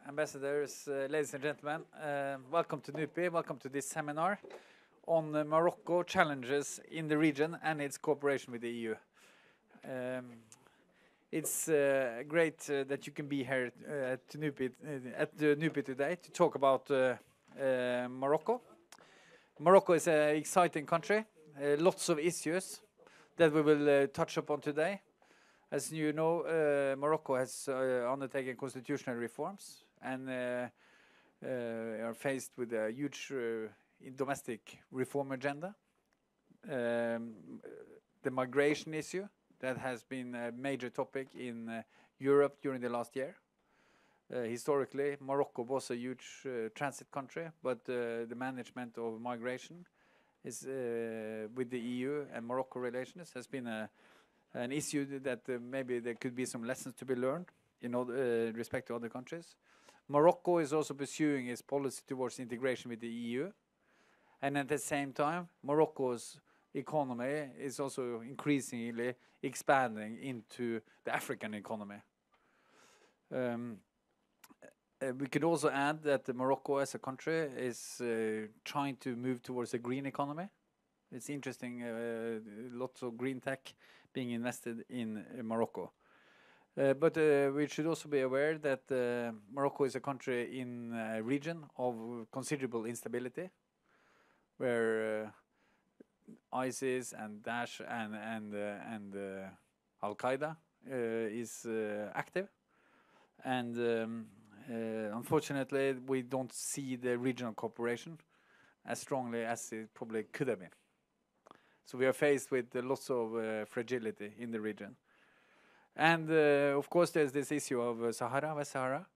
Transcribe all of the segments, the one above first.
Ambassadors, ladies and gentlemen, welcome to NUPI, welcome to this seminar on Morocco challenges in the region and its cooperation with the EU. It's great that you can be here at NUPI today to talk about Morocco. Morocco is an exciting country, lots of issues that we will touch upon today. As you know, Morocco has undertaken constitutional reforms and are faced with a huge domestic reform agenda. The migration issue that has been a major topic in Europe during the last year. Historically, Morocco was a huge transit country, but the management of migration is with the EU and Morocco relations has been an issue that maybe there could be some lessons to be learned in respect to other countries. Morocco is also pursuing its policy towards integration with the EU, and at the same time, Morocco's economy is also increasingly expanding into the African economy. We could also add that Morocco as a country is trying to move towards a green economy. It's interesting, lots of green tech being invested in Morocco. But we should also be aware that Morocco is a country in a region of considerable instability, where ISIS and Daesh and Al-Qaeda is active. And unfortunately, we don't see the regional cooperation as strongly as it probably could have been. So we are faced with lots of fragility in the region. And of course, there's this issue of Sahara, West Sahara.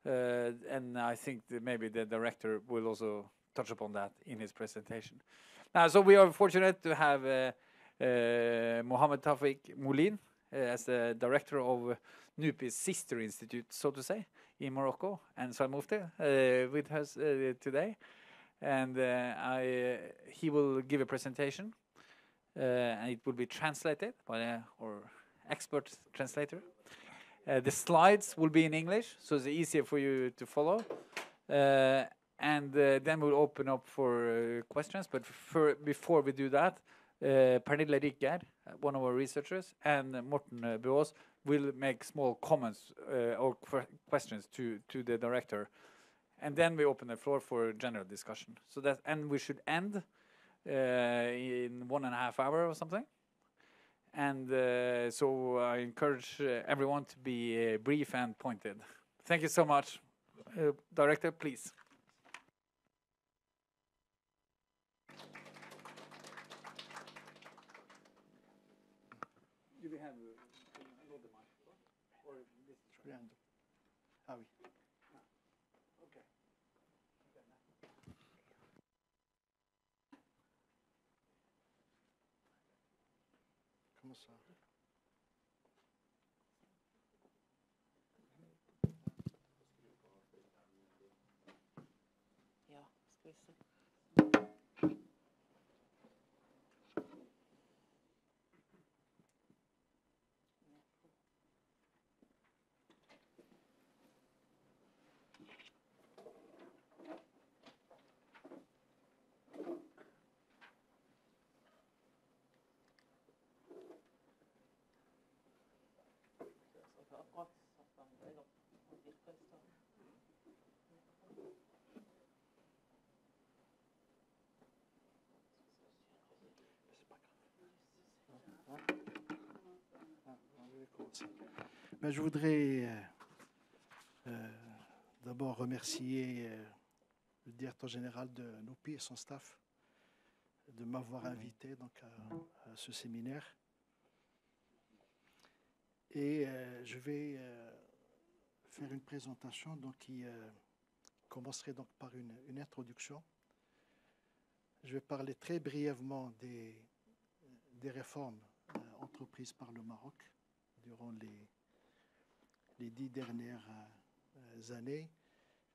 And I think that maybe the director will also touch upon that in his presentation. So we are fortunate to have Mohamed Tawfik Moulin as the director of NUPI's sister institute, so to say, in Morocco, and Sal Mufti with us today. And he will give a presentation, and it will be translated by our expert translator. The slides will be in English, so it's easier for you to follow. And then we'll open up for questions. But before we do that, Pernille Rikker, one of our researchers, and Morten Buaas will make small comments or questions to the director. And then we open the floor for general discussion. And we should end in 1.5 hours or something. And so I encourage everyone to be brief and pointed. Thank you so much. Director, please. Do we have another microphone? Or this is Ah oui. Okay. Comment ça? Ja, skal vi se. Ben, je voudrais d'abord remercier le directeur général de NUPI et son staff de m'avoir invité donc, à ce séminaire. Et je vais faire une présentation donc, qui commencerait donc, par une introduction. Je vais parler très brièvement des réformes entreprises par le Maroc durant les 10 dernières années,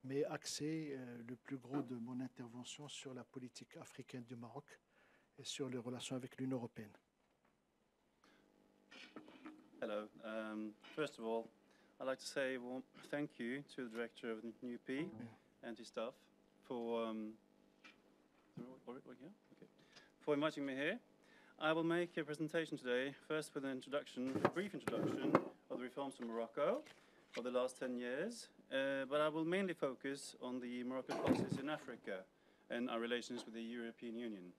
mais axer le plus gros de mon intervention sur la politique africaine du Maroc et sur les relations avec l'Union européenne. Hello. First of all, I'd like to say a warm thank you to the director of the NUP and his staff for for inviting me here. I will make a presentation today, first with an introduction, a brief introduction of the reforms in Morocco of the last 10 years, but I will mainly focus on the Moroccan policies in Africa and our relations with the European Union.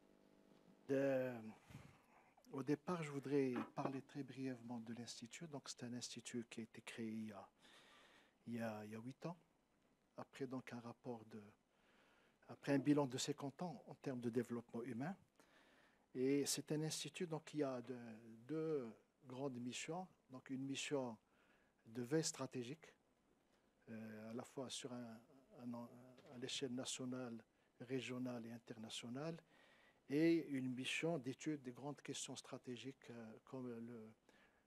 Au départ, je voudrais parler très brièvement de l'Institut. Donc, c'est un institut qui a été créé il y a 8 ans, après, donc, après un bilan de 50 ans en termes de développement humain. Et c'est un institut donc, qui a deux grandes missions. Donc, une mission de veille stratégique, à la fois à l'échelle nationale, régionale et internationale, et une mission d'étude des grandes questions stratégiques comme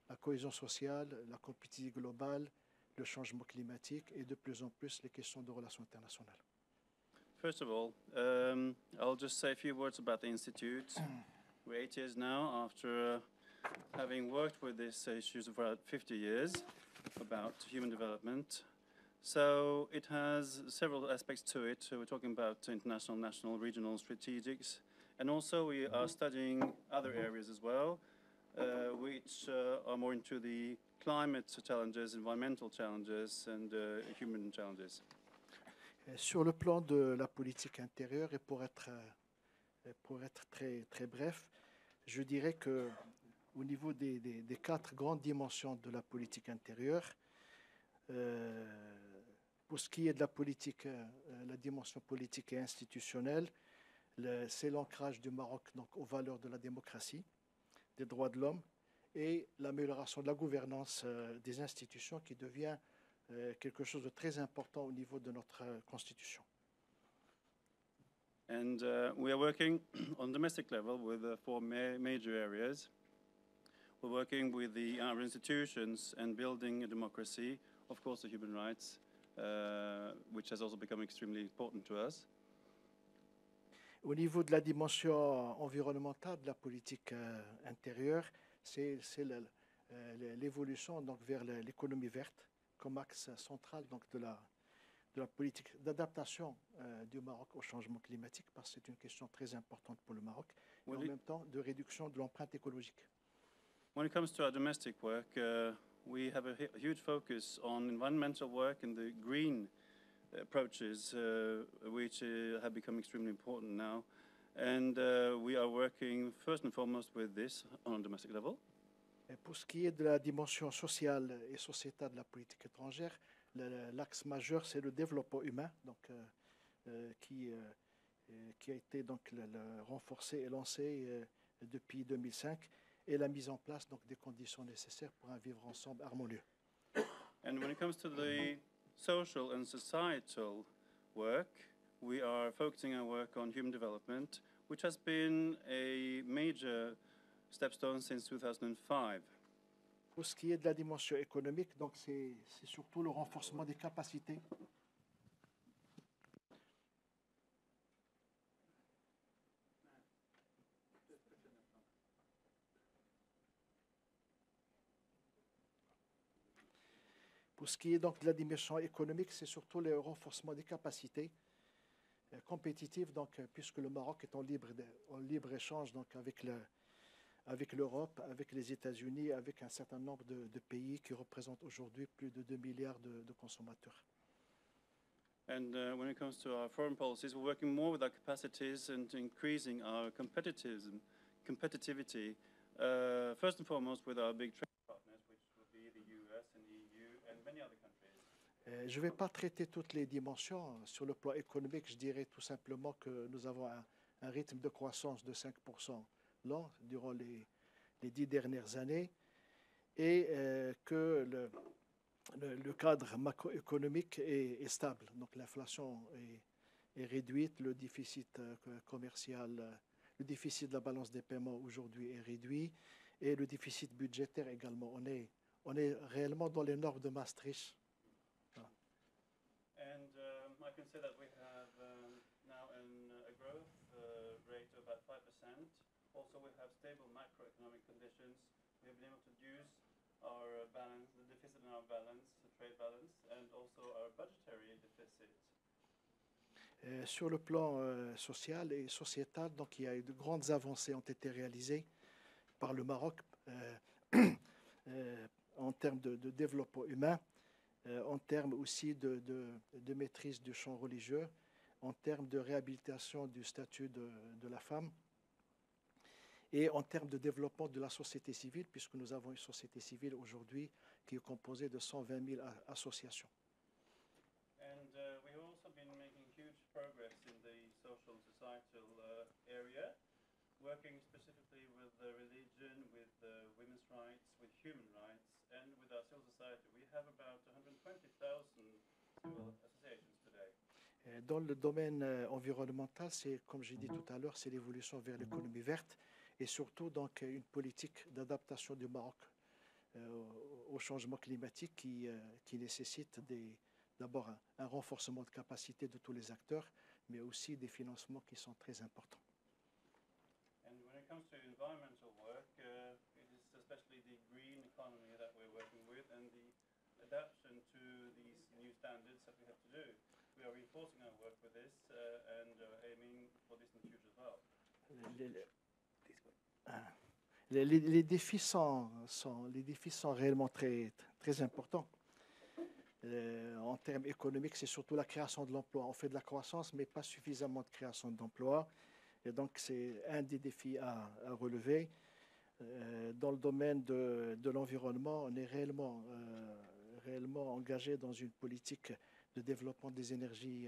la cohésion sociale, la compétitivité globale, le changement climatique et de plus en plus les questions de relations internationales. First of all, I'll just say a few words about the Institute. We're 8 years now after having worked with these issues for about 50 years about human development. So it has several aspects to it. So we're talking about international, national, regional strategics. And also we are studying other areas as well, which are more into the climate challenges, environmental challenges, and human challenges. Sur le plan de la politique intérieure, et pour être très, très bref, je dirais qu'au niveau des 4 grandes dimensions de la politique intérieure, pour ce qui est de la politique, la dimension politique et institutionnelle, c'est l'ancrage du Maroc donc, aux valeurs de la démocratie, des droits de l'homme et l'amélioration de la gouvernance des institutions qui devient quelque chose de très important au niveau de notre constitution. And we are working on domestic level with 4 major areas. We're working with our institutions and building a democracy, of course the human rights, which has also become extremely important to us. Au niveau de la dimension environnementale de la politique intérieure, c'est l'évolution donc, vers l'économie verte comme axe central donc, de la politique d'adaptation du Maroc au changement climatique, parce que c'est une question très importante pour le Maroc, et en même temps de réduction de l'empreinte écologique. When it comes to our domestic work, we have a huge focus on environmental work and the green approaches, which have become extremely important now. And we are working first and foremost with this on a domestic level. Et pour ce qui est de la dimension sociale et sociétale de la politique étrangère, l'axe majeur, c'est le développement humain, donc, qui a été donc, renforcé et lancé depuis 2005, et la mise en place donc, des conditions nécessaires pour un vivre ensemble harmonieux. And when it comes to the social and societal work, we are focusing our work on human development, which has been a major stepstone since 2005. Pour ce qui est de la dimension économique, donc c'est surtout le renforcement des capacités. Pour ce qui est donc de la dimension économique, c'est surtout le renforcement des capacités compétitives, donc, puisque le Maroc est en libre-échange donc, avec l'Europe, avec les États-Unis, avec un certain nombre de pays qui représentent aujourd'hui plus de 2 milliards de consommateurs. And when it comes to our foreign policies, we're working more with our capacities and increasing our competitivity, first and foremost with our big trade partners, which will be the US and EU and many other countries. Je ne vais pas traiter toutes les dimensions. Sur le plan économique, je dirais tout simplement que nous avons un rythme de croissance de 5% l'an durant les 10 dernières années, et que le cadre macroéconomique est stable. Donc l'inflation est réduite, le déficit commercial, le déficit de la balance des paiements aujourd'hui est réduit, et le déficit budgétaire également. On est réellement dans les normes de Maastricht. Voilà. And I can say that we have now a growth rate of about 5%. Also, we have stable macroeconomic conditions. We have been able to reduce our balance, the deficit in our balance, trade balance and also our budgetary deficit. Sur le plan social et sociétal, donc il y a eu de grandes avancées ont été réalisées par le Maroc en termes de développement humain, en termes aussi de maîtrise du champ religieux, en termes de réhabilitation du statut de la femme et en termes de développement de la société civile, puisque nous avons une société civile aujourd'hui qui est composée de 120 000 associations. And we've also been making huge progress in the social and societal area, working specifically with religion, with women's rights, with human rights, and with our civil society. We have about 120,000 civil associations today. Dans le domaine environnemental, c'est, comme j'ai dit tout à l'heure, c'est l'évolution vers l'économie verte et surtout donc une politique d'adaptation du Maroc au changement climatique qui nécessite d'abord un renforcement de capacité de tous les acteurs, mais aussi des financements qui sont très importants. And when it comes to environmental work, it is especially the green economy that we're working with and the adaptation to these new standards that we have to do. We are reinforcing our work with this and aiming for this in the future as well. Les défis sont réellement très, très importants. En termes économiques, c'est surtout la création de l'emploi. On fait de la croissance, mais pas suffisamment de création d'emplois. Et donc, c'est un des défis à relever. Dans le domaine de l'environnement, on est réellement engagé dans une politique de développement des énergies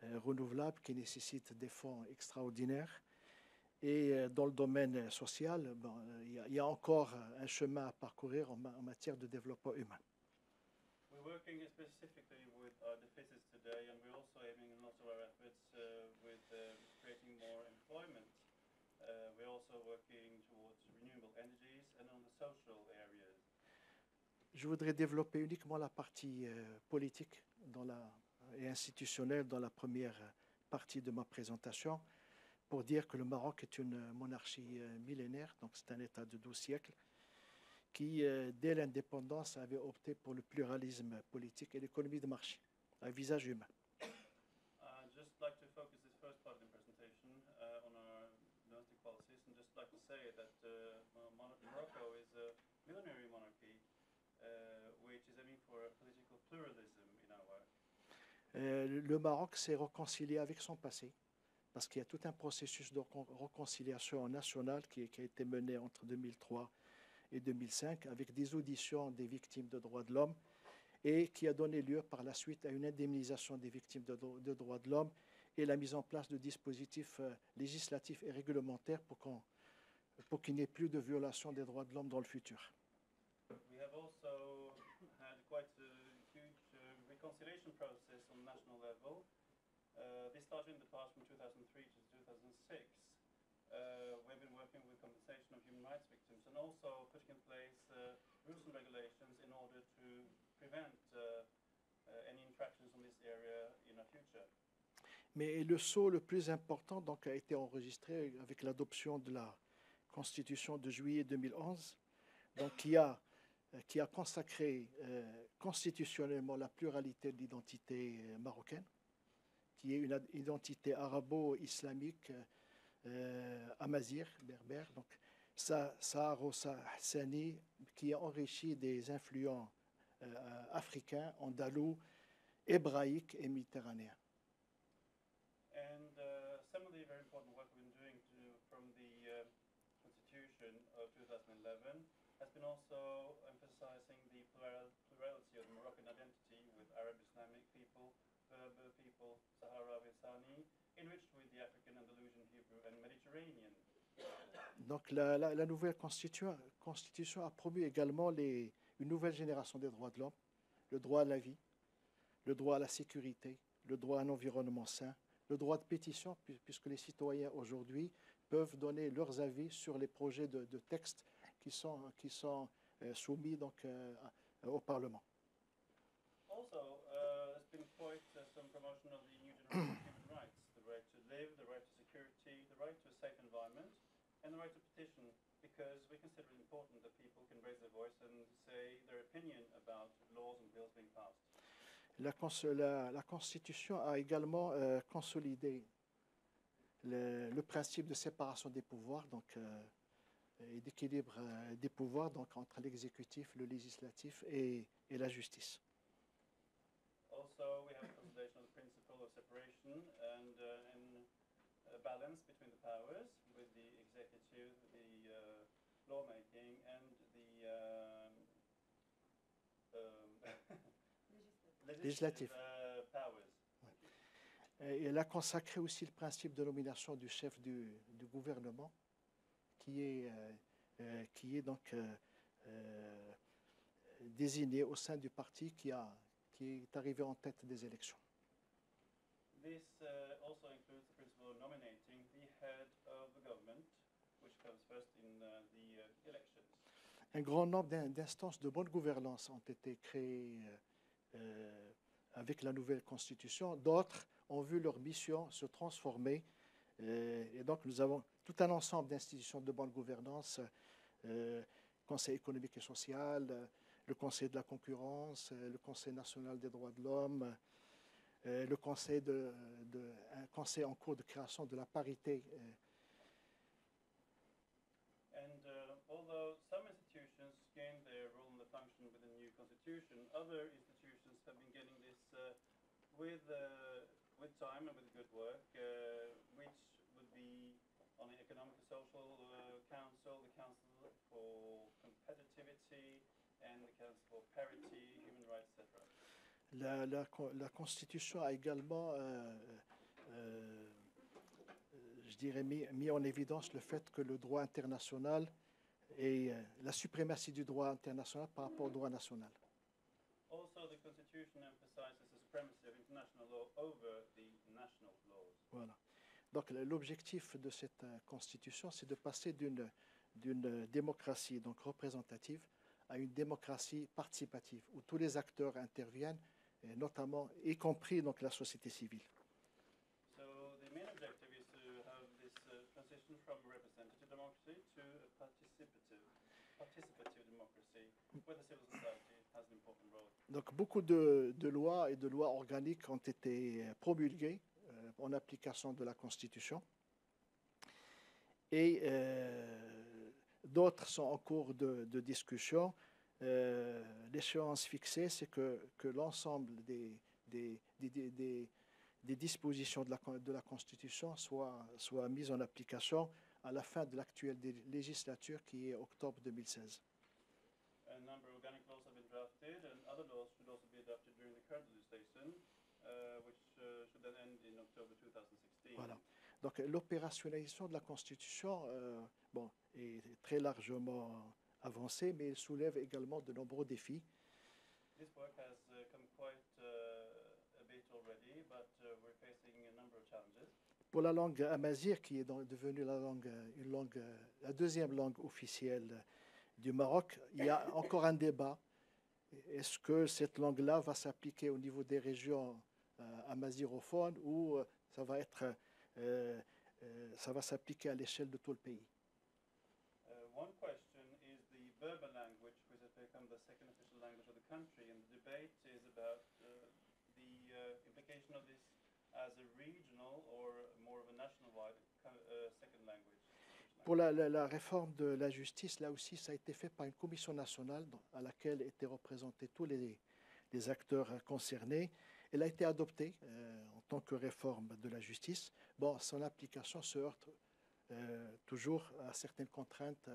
renouvelables qui nécessite des fonds extraordinaires. Et dans le domaine social, il y a encore un chemin à parcourir en matière de développement humain. We're working specifically with our deficits today, and we're also aiming in lots of our efforts with creating more employment. We're also working towards renewable energies and on the social areas. Je voudrais développer uniquement la partie politique et institutionnelle dans la première partie de ma présentation pour dire que le Maroc est une monarchie millénaire, donc c'est un État de 12 siècles, qui, dès l'indépendance, avait opté pour le pluralisme politique et l'économie de marché, à visage humain. I'd just like to focus this first part of the presentation on our domestic policies, and just like to say that Morocco is a millenary monarchy which is aiming for political pluralism in our work. Le Maroc s'est réconcilié avec son passé, parce qu'il y a tout un processus de réconciliation nationale qui a été mené entre 2003 et 2005 avec des auditions des victimes de droits de l'homme et qui a donné lieu par la suite à une indemnisation des victimes de droits de l'homme et la mise en place de dispositifs législatifs et réglementaires pour qu'il n'y ait plus de violation des droits de l'homme dans le futur. We have also had quite a huge reconciliation process on national level. This started in the past from 2003 to 2006. We've been working with compensation of human rights victims and also putting in place rules and regulations in order to prevent any infractions on this area in the future. Mais le saut le plus important donc, a été enregistré avec l'adoption de la Constitution de juillet 2011, donc, qui a consacré constitutionnellement la pluralité de l'identité marocaine, qui est une identité arabo-islamique amazigh, berbère, donc saharo-hassani, qui est enrichi des influents africains, andalous, hébraïques et méditerranéens. And some of the very important work we've been doing from the Constitution of 2011 has been also emphasizing the plurality of the Moroccan identity with Arab-Islamic people, Berber people, Sahara-Hassani, enriched with the African, Andalusian, Hebrew, and Mediterranean. Donc la nouvelle constitution a promu également une nouvelle génération des droits de l'homme, le droit à la vie, le droit à la sécurité, le droit à un environnement sain, le droit de pétition, puisque les citoyens aujourd'hui peuvent donner leurs avis sur les projets de textes qui sont soumis donc, au Parlement. Also, there's been quite some promotion of the new generation of human rights, the right to live, the right to security, the right to a safe environment, and the right to petition, because we consider it important that people can raise their voice and say their opinion about laws and bills being passed. La Constitution a également consolidé le principe de séparation des pouvoirs et d'équilibre des pouvoirs donc, entre l'exécutif, le législatif et la justice. Also, we have a consolidation of the principle of separation and a balance between the powers with the executive, the lawmaking, and the legislative powers. Et elle a consacré aussi le principe de nomination du chef du gouvernement, qui est donc désigné au sein du parti qui est arrivé en tête des élections. This also includes the principle of nominating the head of the government, which comes first in the elections. Un grand nombre d'instances de bonne gouvernance ont été créées avec la nouvelle constitution. D'autres ont vu leur mission se transformer. Et donc, nous avons tout un ensemble d'institutions de bonne gouvernance, Conseil économique et social, le Conseil de la concurrence, le Conseil national des droits de l'homme, le un conseil en cours de création de la parité. Although some institutions gained their role and the function with the new constitution, other institutions have been getting this with time and with good work, which would be on the Economic and Social Council, the Council for Competitivity, and the Council for Parity, Human Rights, etc. La Constitution a également, je dirais, mis en évidence le fait que le droit international et la suprématie du droit international par rapport au droit national. Also, the Constitution emphasizes the supremacy of international law over the national laws. Voilà. Donc, l'objectif de cette Constitution, c'est de passer d'une démocratie donc représentative à une démocratie participative, où tous les acteurs interviennent, et notamment, y compris donc, la société civile. So the main objective is to have this transition from representative democracy to a participative democracy, where the civil society has an important role. Donc, beaucoup de lois et de lois organiques ont été promulguées en application de la Constitution. Et d'autres sont en cours de discussion. L'échéance fixée, c'est que l'ensemble des dispositions de la Constitution soient mises en application à la fin de l'actuelle législature qui est octobre 2016. A number of organic laws have been drafted, and other laws should also be adopted during the current legislation, which should then end in October 2016. Voilà. Donc l'opérationnalisation de la Constitution est très largement avancée, mais elle soulève également de nombreux défis. This work has come quite a bit already, but we're facing a number of challenges. Pour la langue amazigh, qui est devenue la deuxième langue officielle du Maroc, il y a encore un débat. Est-ce que cette langue-là va s'appliquer au niveau des régions amazigophones ou ça va s'appliquer à l'échelle de tout le pays? One question is the Berber language, which has become the second official language of the country, and the debate is about the implication of this as a regional or more of a national-wide second language. Pour la réforme de la justice, là aussi, ça a été fait par une commission nationale à laquelle étaient représentés tous les acteurs concernés. Elle a été adoptée en tant que réforme de la justice. Bon, son application se heurte toujours à certaines contraintes,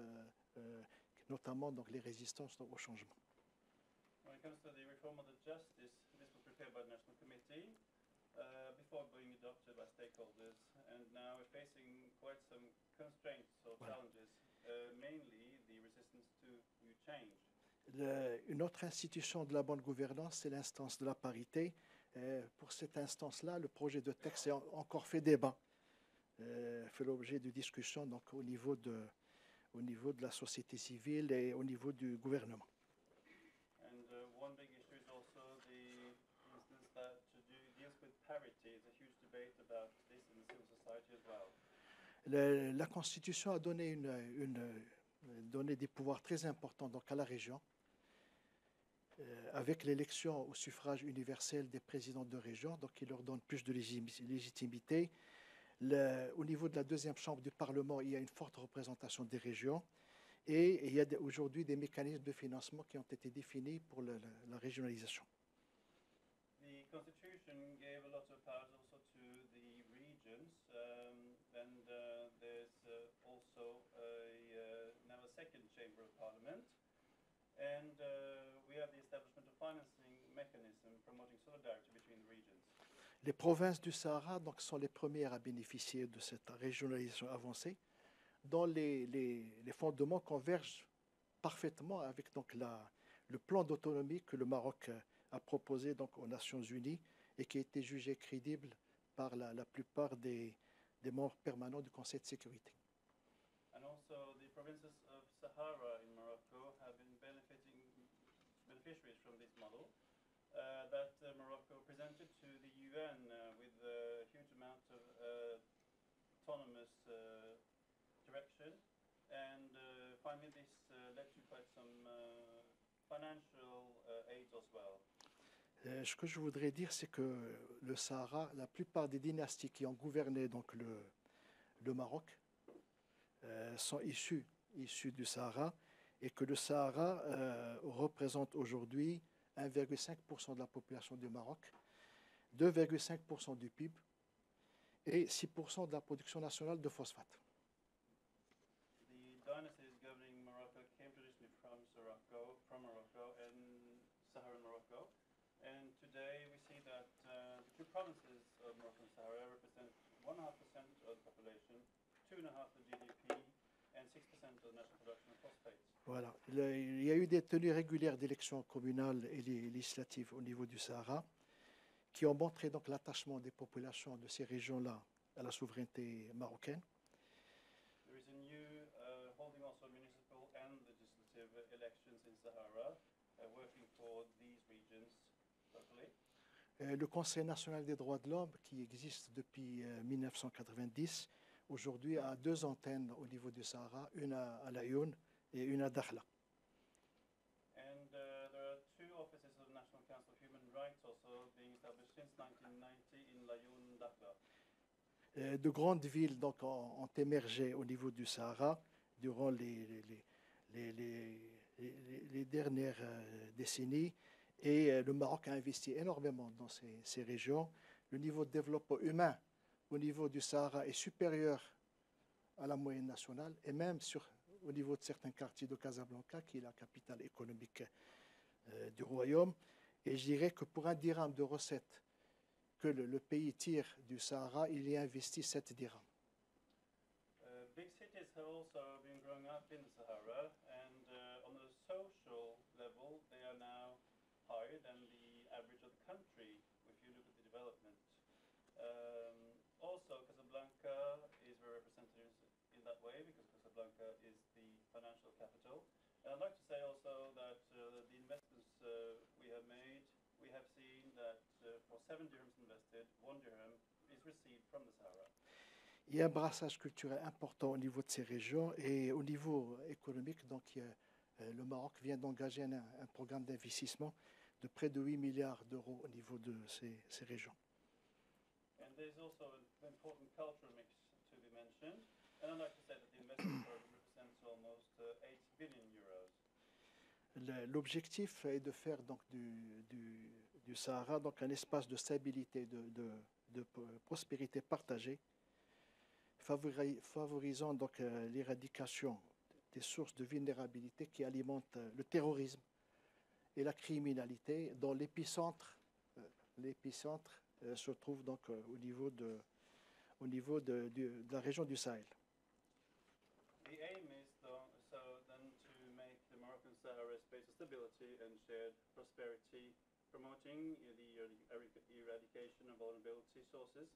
notamment donc, les résistances au changement. When it comes to the reform of the justice, this was prepared by the National Committee before being adopted by stakeholders, and now we're facing quite some constraints or challenges, mainly the resistance to new change. Une autre institution de la bonne gouvernance, c'est l'instance de la parité. Pour cette instance-là, le projet de texte a encore fait débat, fait l'objet de discussions donc, au niveau de la société civile et au niveau du gouvernement. And one big issue is also the instance that deals with parity. There's a huge debate about this in the civil society as well. La Constitution a donné donner des pouvoirs très importants donc, à la région, avec l'élection au suffrage universel des présidents de région, donc il leur donne plus de légitimité. Au niveau de la deuxième chambre du Parlement, il y a une forte représentation des régions et il y a aujourd'hui des mécanismes de financement qui ont été définis pour la régionalisation. The Constitution gave a lot of powers also to the regions, and there's also now a second chamber of parliament, and we have the establishment of financing mechanism promoting solidarity between the regions. Les provinces du Sahara donc, sont les premières à bénéficier de cette régionalisation avancée, dont les fondements convergent parfaitement avec donc, le plan d'autonomie que le Maroc a proposé donc, aux Nations Unies et qui a été jugé crédible par la plupart des membres permanents du Conseil de sécurité. And also the provinces of Sahara in Morocco have been beneficiaries from this model that Morocco presented to the UN with a huge amount of autonomous direction, and finally this led to quite some financial aid as well. Ce que je voudrais dire, c'est que le Sahara, la plupart des dynasties qui ont gouverné donc, le Maroc sont issues du Sahara et que le Sahara représente aujourd'hui 1,5% de la population du Maroc, 2,5% du PIB et 6% de la production nationale de phosphate. The dynasties governing Morocco came traditionally from Morocco and Saharan Morocco. And today we see that the two provinces of Morocco and Sahara represent 1.5% of the population, 2.5% of the GDP, and 6% of the national production of phosphates. Voilà. Il y a eu des tenues régulières d'élections communales et législatives au niveau du Sahara qui ont montré donc l'attachement des populations de ces régions-là à la souveraineté marocaine. There is a new holding also municipal and legislative elections in Sahara, working for these regions locally. Le Conseil national des droits de l'homme, qui existe depuis 1990, aujourd'hui a 2 antennes au niveau du Sahara, une à Laayoune et une à Dakhla. And there are 2 offices of the National Council of Human Rights also being established since 1990 in Laayoune and Dakhla. De grandes villes donc, ont émergé au niveau du Sahara durant les dernières décennies. Et le Maroc a investi énormément dans ces régions. Le niveau de développement humain au niveau du Sahara est supérieur à la moyenne nationale et même au niveau de certains quartiers de Casablanca, qui est la capitale économique du royaume. Et je dirais que pour 1 dirham de recettes que le pays tire du Sahara, il y a investi 7 dirhams. Big cities have also been growing up in the Sahara, and on a social level, they are now higher than the average of the country if you look at the development. Also, Casablanca is very representative in that way because Casablanca is the financial capital. And I'd like to say also that the investments we have made, we have seen that for 7 dirhams invested, 1 dirham is received from the Sahara. Il y a un brassage culturel important au niveau de ces régions et au niveau économique. Donc, le Maroc vient d'engager un programme d'investissement de près de 8 milliards d'euros au niveau de ces régions. And there's also an important cultural mix to be mentioned. And I'd like to say that the investment program represents almost 8 billion euros. L'objectif est de faire donc, du Sahara donc, un espace de stabilité, de prospérité partagée, favorisant donc l'éradication des sources de vulnérabilité qui alimentent le terrorisme et la criminalité, dont l'épicentre se trouve donc au niveau de la région du Sahel. The aim is then to make the Moroccan Sahara a space of stability and shared prosperity, promoting the eradication of vulnerability sources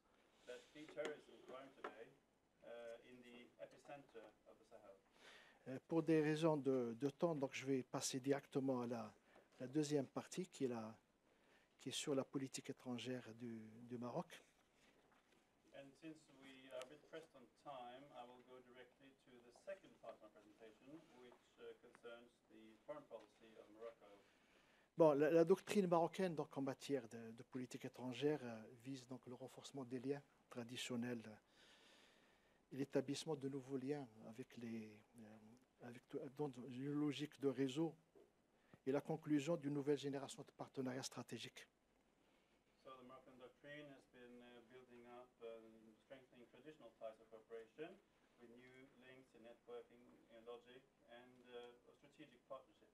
that feed terrorism and crime today in the epicenter of the Sahel. Pour des raisons de temps, donc je vais passer directement à la deuxième partie qui est sur la politique étrangère du Maroc. And since we are a bit pressed on time, I will go directly to the second part of my presentation, foreign policy of Morocco? Bon, la doctrine marocaine donc, en matière de politique étrangère vise donc le renforcement des liens traditionnels et l'établissement de nouveaux liens dans une logique de réseau et la conclusion d'une nouvelle génération de partenariats stratégiques. So the Moroccan doctrine has been building up strengthening traditional ties of cooperation with new links in networking and logic and strategic partnerships.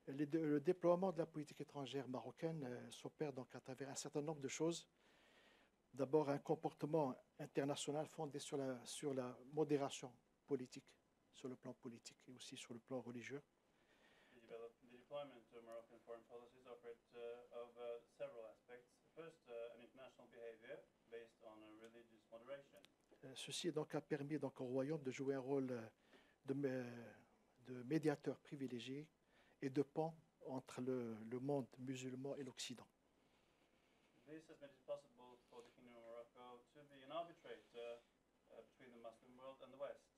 Le déploiement de la politique étrangère marocaine s'opère donc à travers un certain nombre de choses. D'abord, un comportement international fondé sur la modération politique, sur le plan politique et aussi sur le plan religieux. The deployment of Moroccan foreign policies operate over several aspects. First, an international behavior based on a religious moderation. Ceci donc a permis donc, au royaume de jouer un rôle de médiateur privilégié et de pont entre le monde musulman et l'Occident. This has made it possible for the Kingdom of Morocco to be an arbitrator between the Muslim world and the West.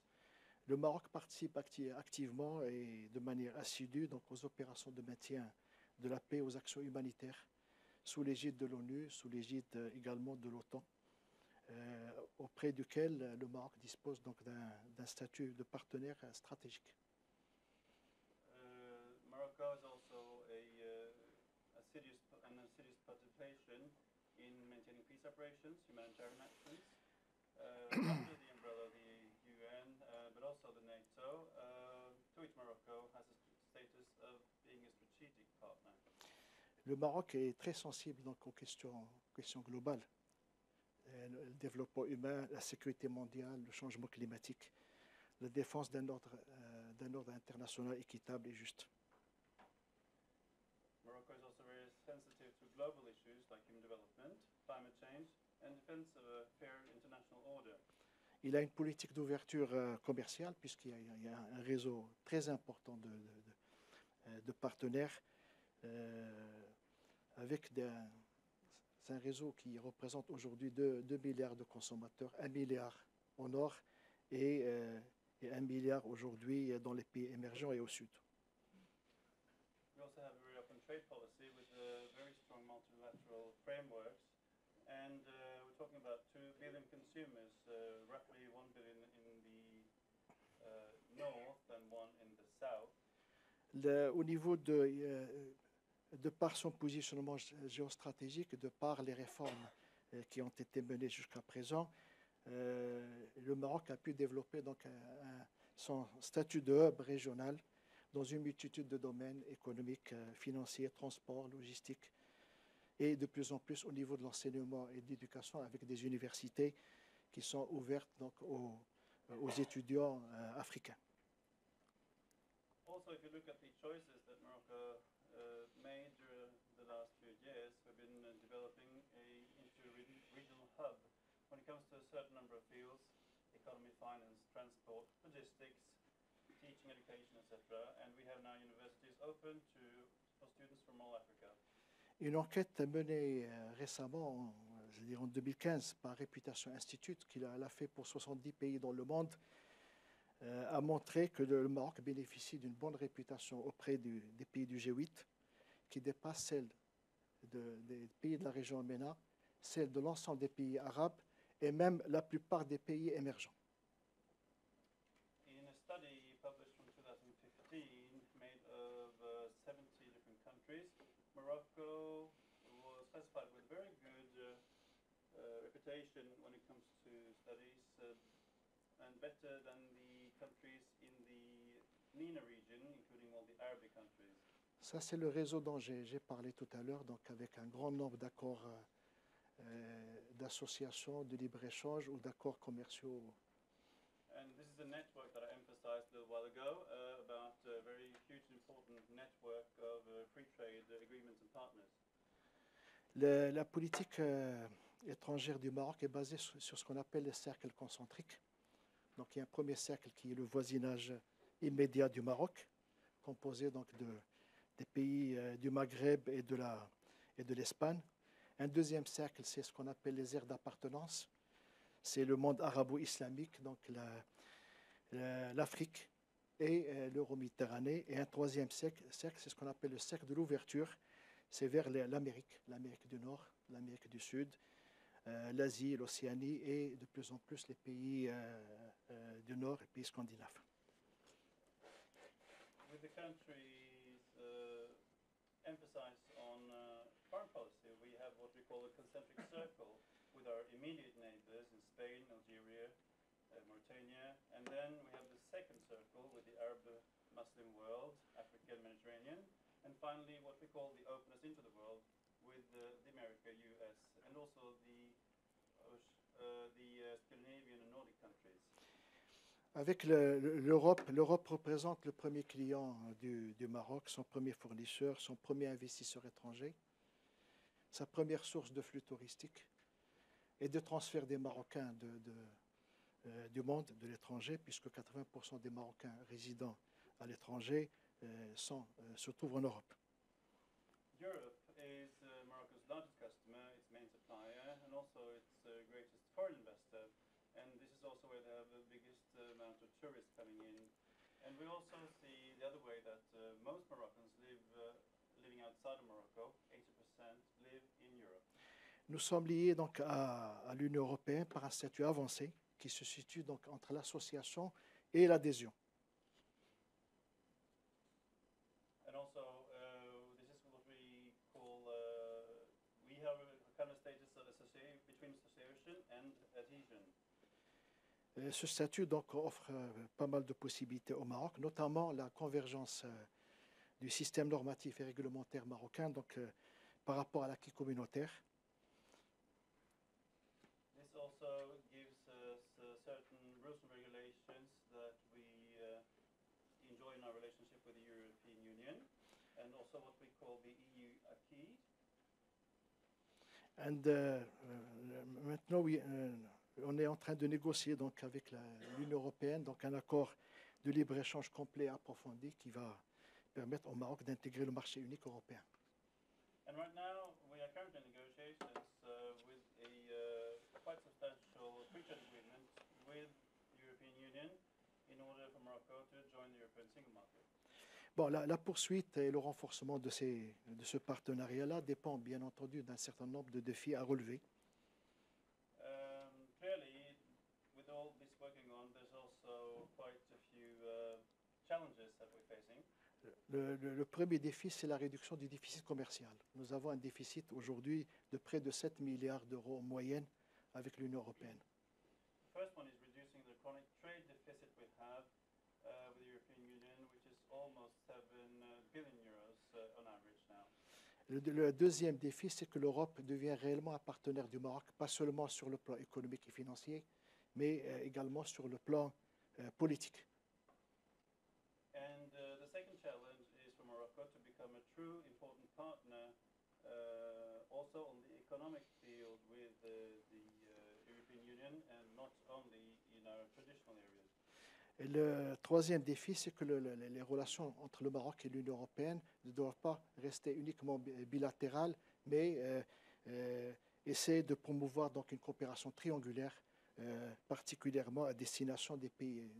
Le Maroc participe activement et de manière assidue donc, aux opérations de maintien de la paix, aux actions humanitaires, sous l'égide de l'ONU, sous l'égide également de l'OTAN, auprès duquel le Maroc dispose donc d'un statut de partenaire stratégique. Morocco is also a serious participation in maintaining peace operations, humanitarian actions, under the umbrella of the UN, but also the NATO, to which Morocco has a status of being a strategic partner. Le Maroc est très sensible donc, aux questions globales, le développement humain, la sécurité mondiale, le changement climatique, la défense d'un ordre international équitable et juste. Morocco is also very sensitive to global issues like human development, climate change, and defense of a fair international order. Il a une politique d'ouverture commerciale puisqu'il y a un réseau très important de partenaires avec un réseau qui représente aujourd'hui 2 milliards de consommateurs, 1 milliard au nord et 1 milliard aujourd'hui dans les pays émergents et au sud. We also have a very open trade policy with very strong multilateral frameworks, and we're talking about 2 billion consumers, roughly 1 billion in the north and 1 in the south. Au niveau de par son positionnement géostratégique, de par les réformes qui ont été menées jusqu'à présent, le Maroc a pu développer donc son statut de hub régional dans une multitude de domaines économiques, financiers, transports, logistiques, et de plus en plus au niveau de l'enseignement et de l'éducation avec des universités qui sont ouvertes donc, aux étudiants africains. Also, if you look at the choices that Morocco made during the last few years, we've been developing into a regional hub when it comes to a certain number of fields: economy, finance, transport, logistics, teaching, education, etc. And we have now universities open for students from all Africa. Une enquête menée récemment, je dirais en 2015, par Reputation Institute, qu'il a fait pour 70 pays dans le monde, a montré que le Maroc bénéficie d'une bonne réputation auprès des pays du G8, qui dépasse celle des pays de la région MENA, celle de l'ensemble des pays arabes et même la plupart des pays émergents. In a study published from 2015, made of 70 different countries, Morocco was classified with a very good reputation when it comes to studies, and better than the countries in the MENA region, including all the Arabic countries. Ça, c'est le réseau dont j'ai parlé tout à l'heure, donc avec un grand nombre d'accords d'associations, de libre-échange ou d'accords commerciaux. And this is a network that I emphasized a little while ago about a very huge and important network of free trade agreements and partners. La politique étrangère du Maroc est basée sur ce qu'on appelle les cercles concentriques. Donc, il y a un premier cercle qui est le voisinage immédiat du Maroc, composé donc des pays du Maghreb et de l'Espagne. Un deuxième cercle, c'est ce qu'on appelle les aires d'appartenance. C'est le monde arabo-islamique, donc l'Afrique, et l'Euro-Méditerranée. Et un troisième cercle, c'est ce qu'on appelle le cercle de l'ouverture. C'est vers l'Amérique du Nord, l'Amérique du Sud, l'Asie, l'Océanie et de plus en plus les pays du Nord, les pays scandinaves. With the countries emphasize on foreign policy, we have what we call a concentric circle with our immediate neighbors in Spain, Algeria, Mauritania, and then we have the second circle with the Arab Muslim world, Africa and Mediterranean, and finally what we call the openness into the world with the America, US, and also the Scandinavian and Nordic countries. Avec l'Europe, l'Europe représente le premier client du Maroc, son premier fournisseur, son premier investisseur étranger, sa première source de flux touristique et de transfert des Marocains du monde, de l'étranger, puisque 80% des Marocains résidant à l'étranger se trouvent en Europe. Europe is Morocco's largest customer, its main supplier, and also its greatest foreign investor. And this is also where they have the biggest amount of tourists coming in. And we also see the other way that most Moroccans living outside of Morocco, 80% live in Europe. Nous sommes liés donc à l'Union européenne par un statut avancé qui se situe donc entre l'association et l'adhésion. And also, this is what we call, we have a kind of status of between association and adhesion. Ce statut donc offre pas mal de possibilités au Maroc, notamment la convergence du système normatif et réglementaire marocain donc, par rapport à l'acquis communautaire. This also gives us certain rules and regulations that we enjoy in our relationship with the European Union, and also what we call the EU acquis. And maintenant, on est en train de négocier donc avec l'Union européenne donc un accord de libre-échange complet et approfondi qui va permettre au Maroc d'intégrer le marché unique européen. And right now, we are currently in negotiations with a quite substantial free trade agreement with the European Union in order for Morocco to join the European single market. Bon, la poursuite et le renforcement de ce partenariat-là dépend bien entendu d'un certain nombre de défis à relever. Clearly, with all this working on, there's also quite a few challenges that we're facing. Le premier défi, c'est la réduction du déficit commercial. Nous avons un déficit aujourd'hui de près de 7 milliards d'euros en moyenne avec l'Union européenne. The first one is reducing the chronic trade deficit we have with the European Union, which is almost 7 billion euros on average now. Le deuxième défi, c'est que l'Europe devient réellement un partenaire du Maroc, pas seulement sur le plan économique et financier, mais également sur le plan politique. And the second challenge is for Morocco to become a true important partner also on the economic field with the European Union and not only in our traditional areas. Et le troisième défi, c'est que les relations entre le Maroc et l'Union européenne ne doivent pas rester uniquement bilatérales, mais essayer de promouvoir donc une coopération triangulaire, particulièrement à destination des pays,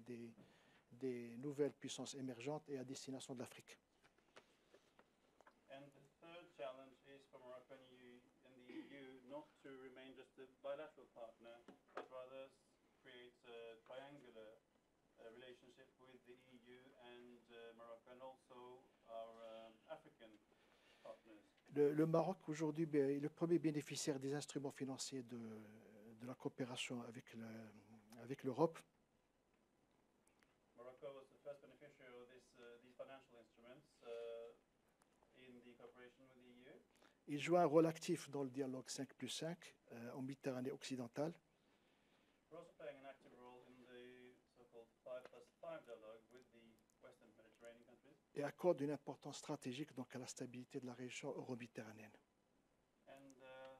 des nouvelles puissances émergentes et à destination de l'Afrique. And the third challenge is for Morocco and the EU not to remain just a bilateral partner, but rather create a triangular relationship with the EU and Morocco and also our African partners. Le Maroc aujourd'hui est le premier bénéficiaire des instruments financiers de la coopération avec l'Europe. Morocco was the first beneficiary of these financial instruments in the cooperation with the EU. Il joue un rôle actif dans le dialogue 5+5 en Méditerranée occidentale. We're also playing an active role in the so-called 5+5 dialogue with the Western Mediterranean countries. Et accorde une importance stratégique donc à la stabilité de la région euro-méditerranéenne. And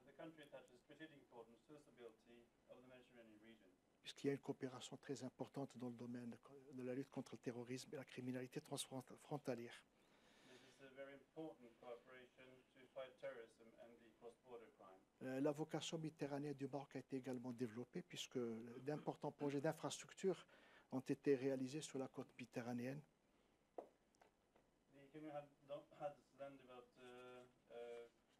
the country attaches strategic importance to the stability of the Mediterranean region. Puisqu'il y a une coopération très importante dans le domaine de la lutte contre le terrorisme et la criminalité transfrontalière. This is a very important cooperation to fight terrorism and the cross-border crime. La vocation méditerranéenne du Maroc a été également développée puisque d'importants projets d'infrastructures ont été réalisés sur la côte méditerranéenne. The Union has then developed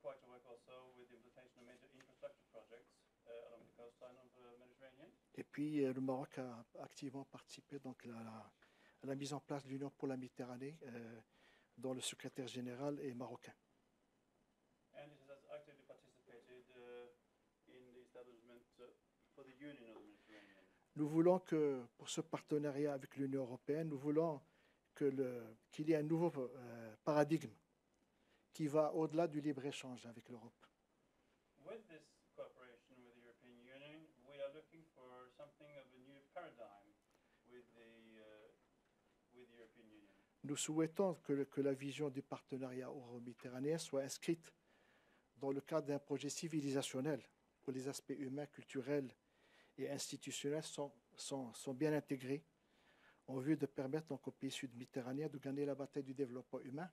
quite a work also with the implementation of major infrastructure projects along the coastline of the Mediterranean. Et puis le Maroc a activement participé donc, à la mise en place de l'Union pour la Méditerranée, dont le secrétaire général est marocain. And it has actively participated in the establishment for the Union of the Mediterranean. Nous voulons que, pour ce partenariat avec l'Union européenne, nous voulons qu'il y ait un nouveau paradigme qui va au-delà du libre-échange avec l'Europe. With this cooperation with the European Union, we are looking for something of a new paradigm with the European Union. Nous souhaitons que la vision du partenariat euro-méditerranéen soit inscrite dans le cadre d'un projet civilisationnel où les aspects humains, culturels et institutionnels sont bien intégrés en vue de permettre donc, aux pays sud-méditerranéens de gagner la bataille du développement humain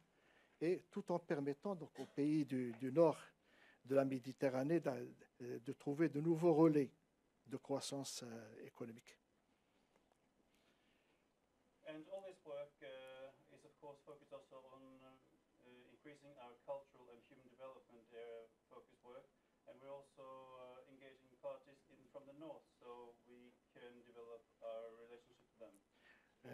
et tout en permettant donc, aux pays du nord de la Méditerranée de trouver de nouveaux relais de croissance économique. And all this work is of course focused also on increasing our cultural and human development focused work, and we're also engaging parties from the north so we can develop our relationship with them.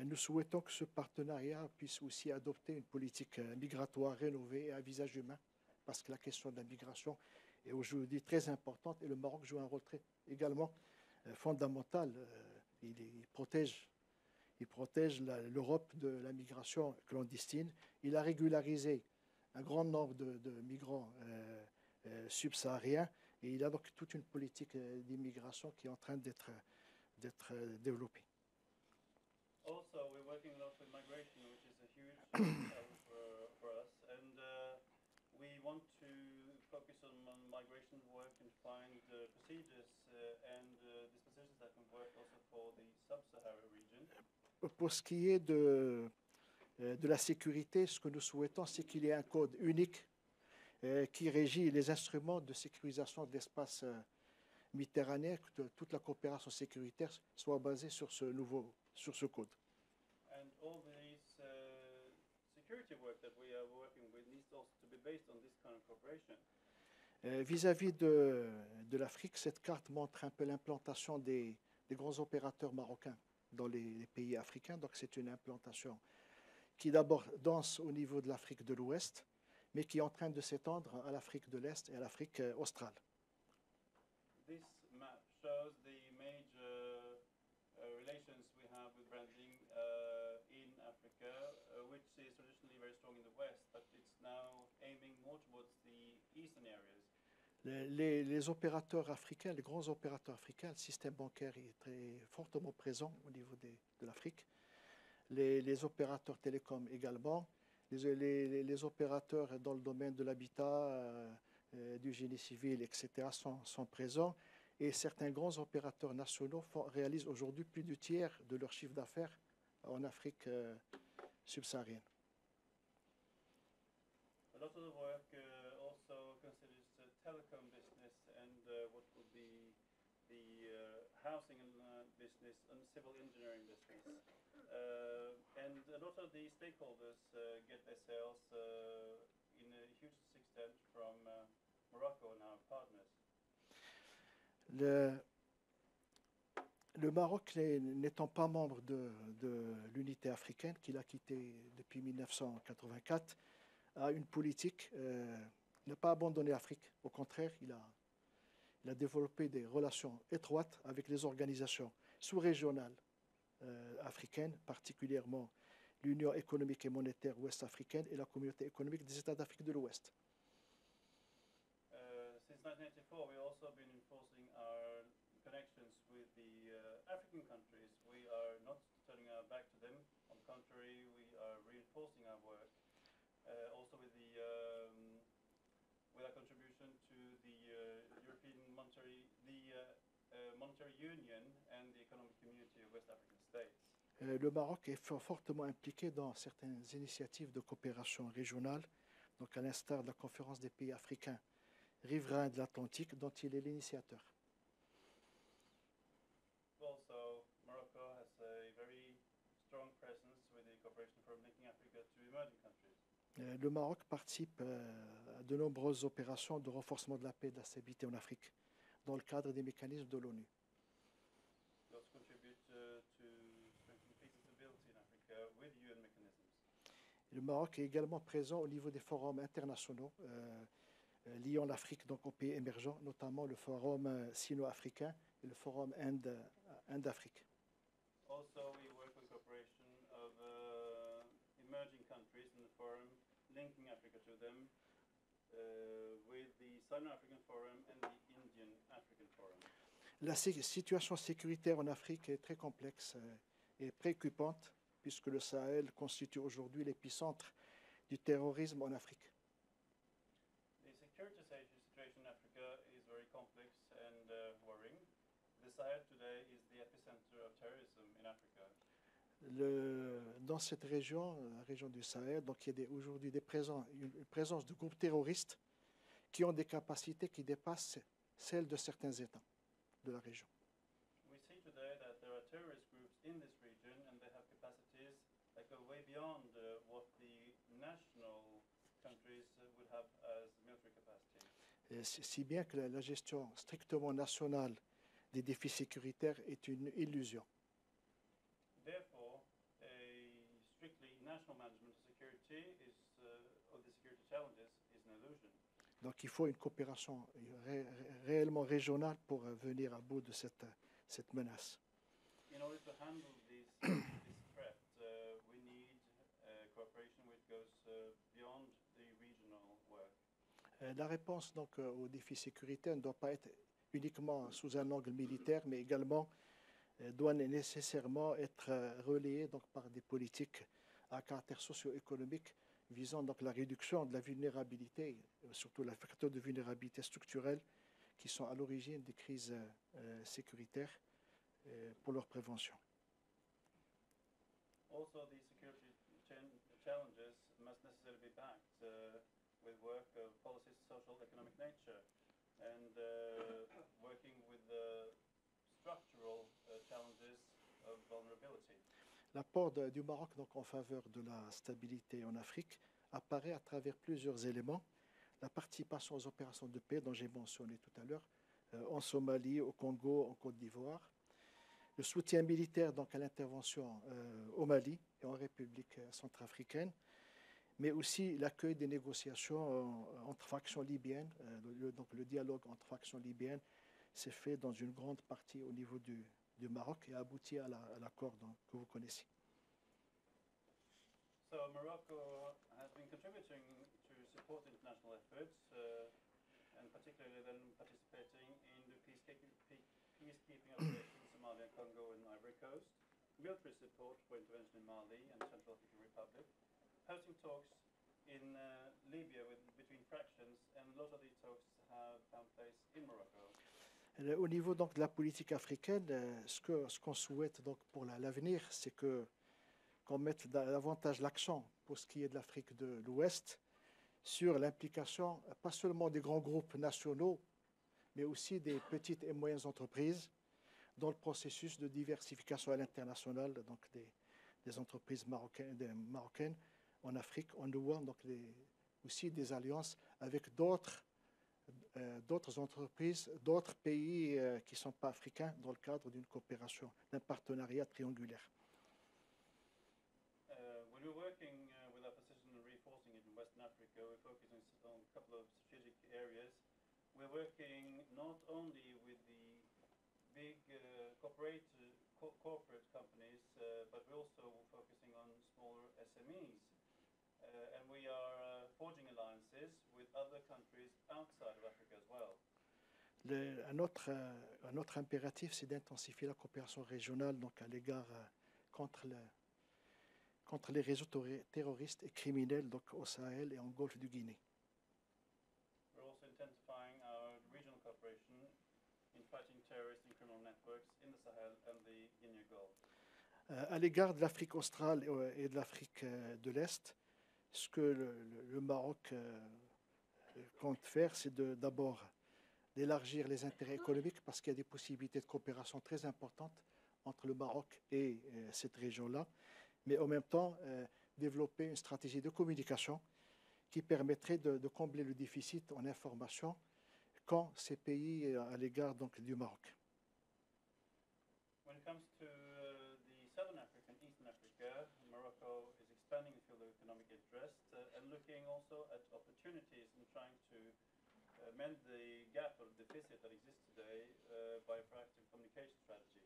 Nous souhaitons que ce partenariat puisse aussi adopter une politique migratoire rénovée et à visage humain, parce que la question de la migration est aujourd'hui très importante et le Maroc joue un rôle également fondamental. Il protège l'Europe de la migration clandestine. Il a régularisé un grand nombre de migrants subsahariens et il a donc toute une politique d'immigration qui est en train d'être développée. Also, we're working a lot with migration, which is a huge challenge for us, and we want to focus on migration work and find procedures and dispositions that can work also for the sub-Saharan region. Pour ce qui est de la sécurité, ce que nous souhaitons, c'est qu'il y ait un code unique qui régit les instruments de sécurisation de l'espace méditerranéen, que toute la coopération sécuritaire soit basée sur ce code. And all this security work that we are working with needs also to be based on this kind of cooperation. Vis-à-vis de l'Afrique, cette carte montre un peu l'implantation des grands opérateurs marocains dans les pays africains. Donc c'est une implantation qui d'abord danse au niveau de l'Afrique de l'Ouest, mais qui est en train de s'étendre à l'Afrique de l'Est et à l'Afrique australe. This map shows the major relations we have with branding in Africa, which is traditionally very strong in the West, but it's now aiming more towards the eastern areas. Les opérateurs africains, les grands opérateurs africains, le système bancaire est très fortement présent au niveau de l'Afrique. Les opérateurs télécoms également, les opérateurs dans le domaine de l'habitat, du génie civil, etc. sont présents. Et certains grands opérateurs nationaux réalisent aujourd'hui plus du tiers de leur chiffre d'affaires en Afrique subsaharienne. A lot of the work also considers telecom business and what would be the housing and business and civil engineering business. And a lot of the stakeholders get their sales in a huge extent from Morocco and our partners. Le Maroc, n'étant pas membre de l'unité africaine, qu'il a quittée depuis 1984, a une politique, n'a pas abandonné l'Afrique. Au contraire, il a développé des relations étroites avec les organisations sous-régionales africaines, particulièrement l'Union économique et monétaire ouest-africaine et la Communauté économique des États d'Afrique de l'Ouest. Since 1984, we've also been enforcing our connections with the African countries. We are not turning our back to them. On the contrary, we are reinforcing our work. Also with our contribution to the European Monetary Union and the Economic Community of West African States. Le Maroc est fortement impliqué dans certaines initiatives de coopération régionale, donc à l'instar de la conférence des pays africains riverains de l'Atlantique, dont il est l'initiateur. Also, Morocco has a very Le Maroc participe à de nombreuses opérations de renforcement de la paix et de la stabilité en Afrique dans le cadre des mécanismes de l'ONU. We also contribute to strengthen peace and stability in Africa with UN mechanisms. Le Maroc est également présent au niveau des forums internationaux liant l'Afrique donc aux pays émergents, notamment le forum sino-africain et le forum Inde-Afrique. Also, we work with cooperation of emerging countries in the forum, linking Africa to them, with the Sino-African Forum and the Indian African Forum. La situation sécuritaire en Afrique est très complexe et préoccupante, puisque le Sahel constitue aujourd'hui l'épicentre du terrorisme en Afrique. The security situation in Africa is very complex and worrying. The Sahel today is the epicenter of terrorism in Africa. Dans cette région, la région du Sahel, donc il y a aujourd'hui une présence de groupes terroristes qui ont des capacités qui dépassent celles de certains États de la région. We see today that there are terrorist groups in this region and they have capacities that go way beyond what the national countries would have as military capacity. Et si bien que la gestion strictement nationale des défis sécuritaires est une illusion. Therefore, a strictly national management of security of the security challenges is an illusion. Donc il faut une coopération réellement régionale pour venir à bout de cette menace. In order to handle this threat, we need cooperation which goes beyond the regional work. La réponse donc aux défis sécuritaires ne doit pas être uniquement sous un angle militaire, mais également doit nécessairement être relayée donc par des politiques à caractère socio-économique visant donc la réduction de la vulnérabilité, surtout les facteurs de vulnérabilité structurelle qui sont à l'origine des crises sécuritaires pour leur prévention. Also, the security challenges must necessarily be backed with work of policies, social, economic nature, and working with the structural challenges of vulnerability. L'apport du Maroc donc, en faveur de la stabilité en Afrique apparaît à travers plusieurs éléments. La participation aux opérations de paix dont j'ai mentionné tout à l'heure, en Somalie, au Congo, en Côte d'Ivoire. Le soutien militaire donc, à l'intervention au Mali et en République centrafricaine, mais aussi l'accueil des négociations entre factions libyennes. Donc le dialogue entre factions libyennes s'est fait dans une grande partie au niveau du Maroc et a abouti à l'accord que vous connaissez. So Morocco has been contributing to support international efforts, and particularly then participating in the peacekeeping operations in Somalia, Congo, and Ivory Coast, military support for intervention in Mali and the Central African Republic, hosting talks in Libya between fractions, and a lot of these talks have found place in Morocco. Au niveau donc, de la politique africaine, ce qu'on souhaite donc, pour l'avenir, c'est qu'on mette davantage l'accent pour ce qui est de l'Afrique de l'Ouest sur l'implication pas seulement des grands groupes nationaux, mais aussi des petites et moyennes entreprises dans le processus de diversification à l'international, donc des entreprises marocaines en Afrique, en nouant donc aussi des alliances avec d'autres entreprises, d'autres pays qui ne sont pas africains dans le cadre d'une coopération, d'un partenariat triangulaire. When we're working with our position and reinforcing it in Western Africa, we're focusing on a couple of strategic areas. We're working not only with the big corporate companies, but we're also focusing on smaller SMEs. And we are forging alliances with other countries outside of Africa as well. Un autre impératif, c'est d'intensifier la coopération régionale donc à l'égard contre les réseaux terroristes et criminels donc au Sahel et en Golfe du Guinée. We're also intensifying our regional cooperation in fighting terrorist and criminal networks in the Sahel and the Guinea Gulf. À l'égard de l'Afrique australe et de l'Afrique de l'Est, ce que le Maroc compte faire, c'est d'abord d'élargir les intérêts économiques parce qu'il y a des possibilités de coopération très importantes entre le Maroc et cette région-là, mais en même temps développer une stratégie de communication qui permettrait de combler le déficit en information qu'ont ces pays à l'égard donc du Maroc. When it comes to the Southern Africa and Eastern Africa, Morocco is expanding the field of economic interest and looking also at opportunities in trying to mend the gap or deficit that exists today by a proactive communication strategy.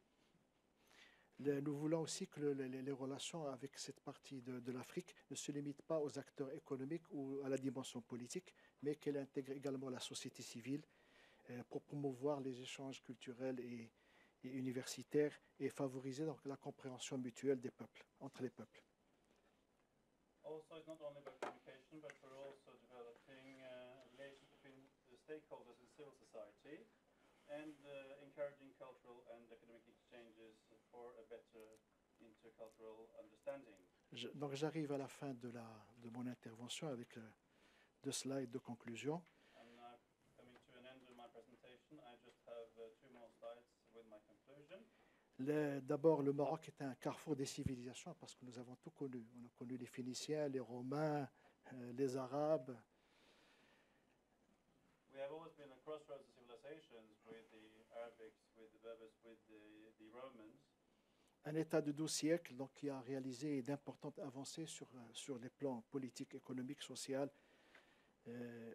Nous voulons aussi que les relations avec cette partie de l'Afrique ne se limitent pas aux acteurs économiques ou à la dimension politique, mais qu'elle intègre également la société civile pour promouvoir les échanges culturels et universitaires et favoriser donc la compréhension mutuelle des peuples, entre les peuples. Also, it's not only about communication, but we're also developing relations between the stakeholders in civil society and encouraging cultural and academic exchanges for a better intercultural understanding. Donc j'arrive à la fin de mon intervention avec 2 slides de conclusion. I'm now coming to an end of my presentation. I just have 2 more slides with my conclusion. D'abord, le Maroc est un carrefour des civilisations parce que nous avons tout connu. On a connu les Phéniciens, les Romains, les Arabes. We have always been a crossroads of civilizations with the Arabics, with the Berbers, with the Romans. Un État de 12 siècles donc, qui a réalisé d'importantes avancées sur les plans politiques, économiques, sociaux,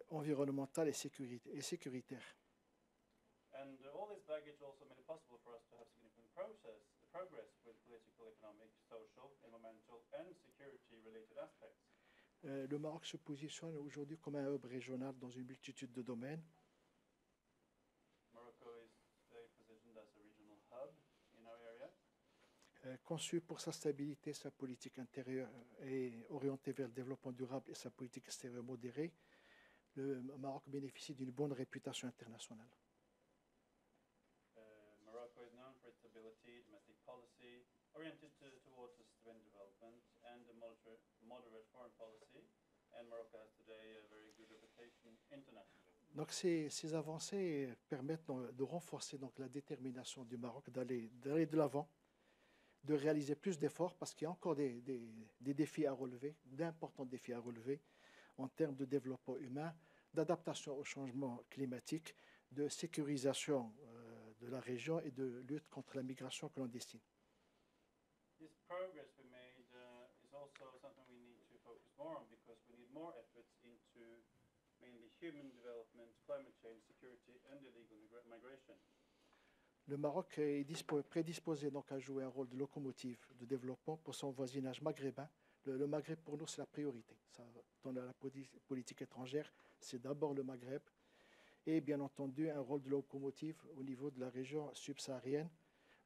environnemental et sécuritaire. And all this baggage also made it possible for us to have significant progress with political, economic, social, environmental and security-related aspects. Le Maroc se positionne aujourd'hui comme un hub régional dans une multitude de domaines. Morocco is today positioned as a regional hub in our area. Conçu pour sa stabilité, sa politique intérieure et orientée vers le développement durable et sa politique extérieure modérée, le Maroc bénéficie d'une bonne réputation internationale. Morocco is known for its stability, domestic policy, oriented towards sustainable development, and a moderate foreign policy. And Morocco has today a very good reputation internationally. Donc ces avancées permettent de renforcer donc, la détermination du Maroc d'aller de l'avant, de réaliser plus d'efforts parce qu'il y a encore des défis à relever, d'importants défis à relever en termes de développement humain, d'adaptation au changement climatique, de sécurisation de la région et de lutte contre la migration clandestine. This progress we made is also something we need to focus more on because we need more efforts into mainly human development, climate change, security and illegal migration. Le Maroc est prédisposé donc à jouer un rôle de locomotive de développement pour son voisinage maghrébin. Le Maghreb, pour nous, c'est la priorité. Ça, dans la politique étrangère, c'est d'abord le Maghreb. Et bien entendu, un rôle de locomotive au niveau de la région subsaharienne.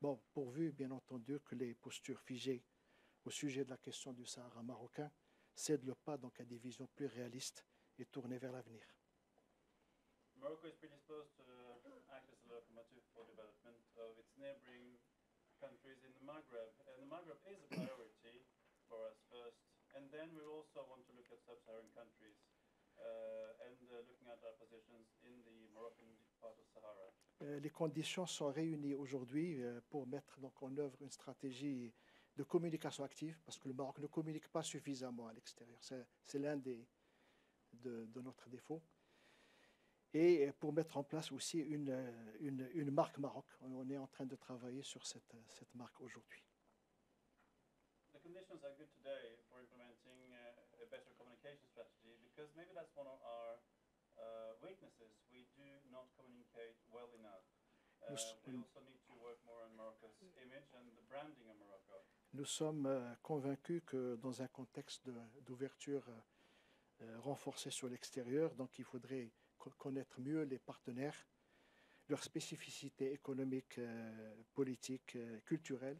Bon, pourvu, bien entendu, que les postures figées au sujet de la question du Sahara marocain cèdent le pas donc à des visions plus réalistes et tournées vers l'avenir. Morocco is predisposed to act as a locomotive for development of its neighboring countries in the Maghreb. And the Maghreb is a priority for us first. And then we also want to look at sub-Saharan countries and looking at our positions in the Moroccan part of Sahara. Les conditions sont réunies aujourd'hui pour mettre donc en œuvre une stratégie de communication active, parce que le Maroc ne communique pas suffisamment à l'extérieur. C'est l'un de notre défaut. Et pour mettre en place aussi une marque Maroc. On est en train de travailler sur cette marque aujourd'hui. The conditions are good today for implementing a better communication strategy because maybe that's one of our weaknesses. We do not communicate well enough. We also need to work more on Morocco's image and the branding of Morocco. Nous sommes convaincus que dans un contexte d'ouverture renforcée sur l'extérieur, donc il faudrait connaître mieux les partenaires, leurs spécificités économiques, politiques, culturelles.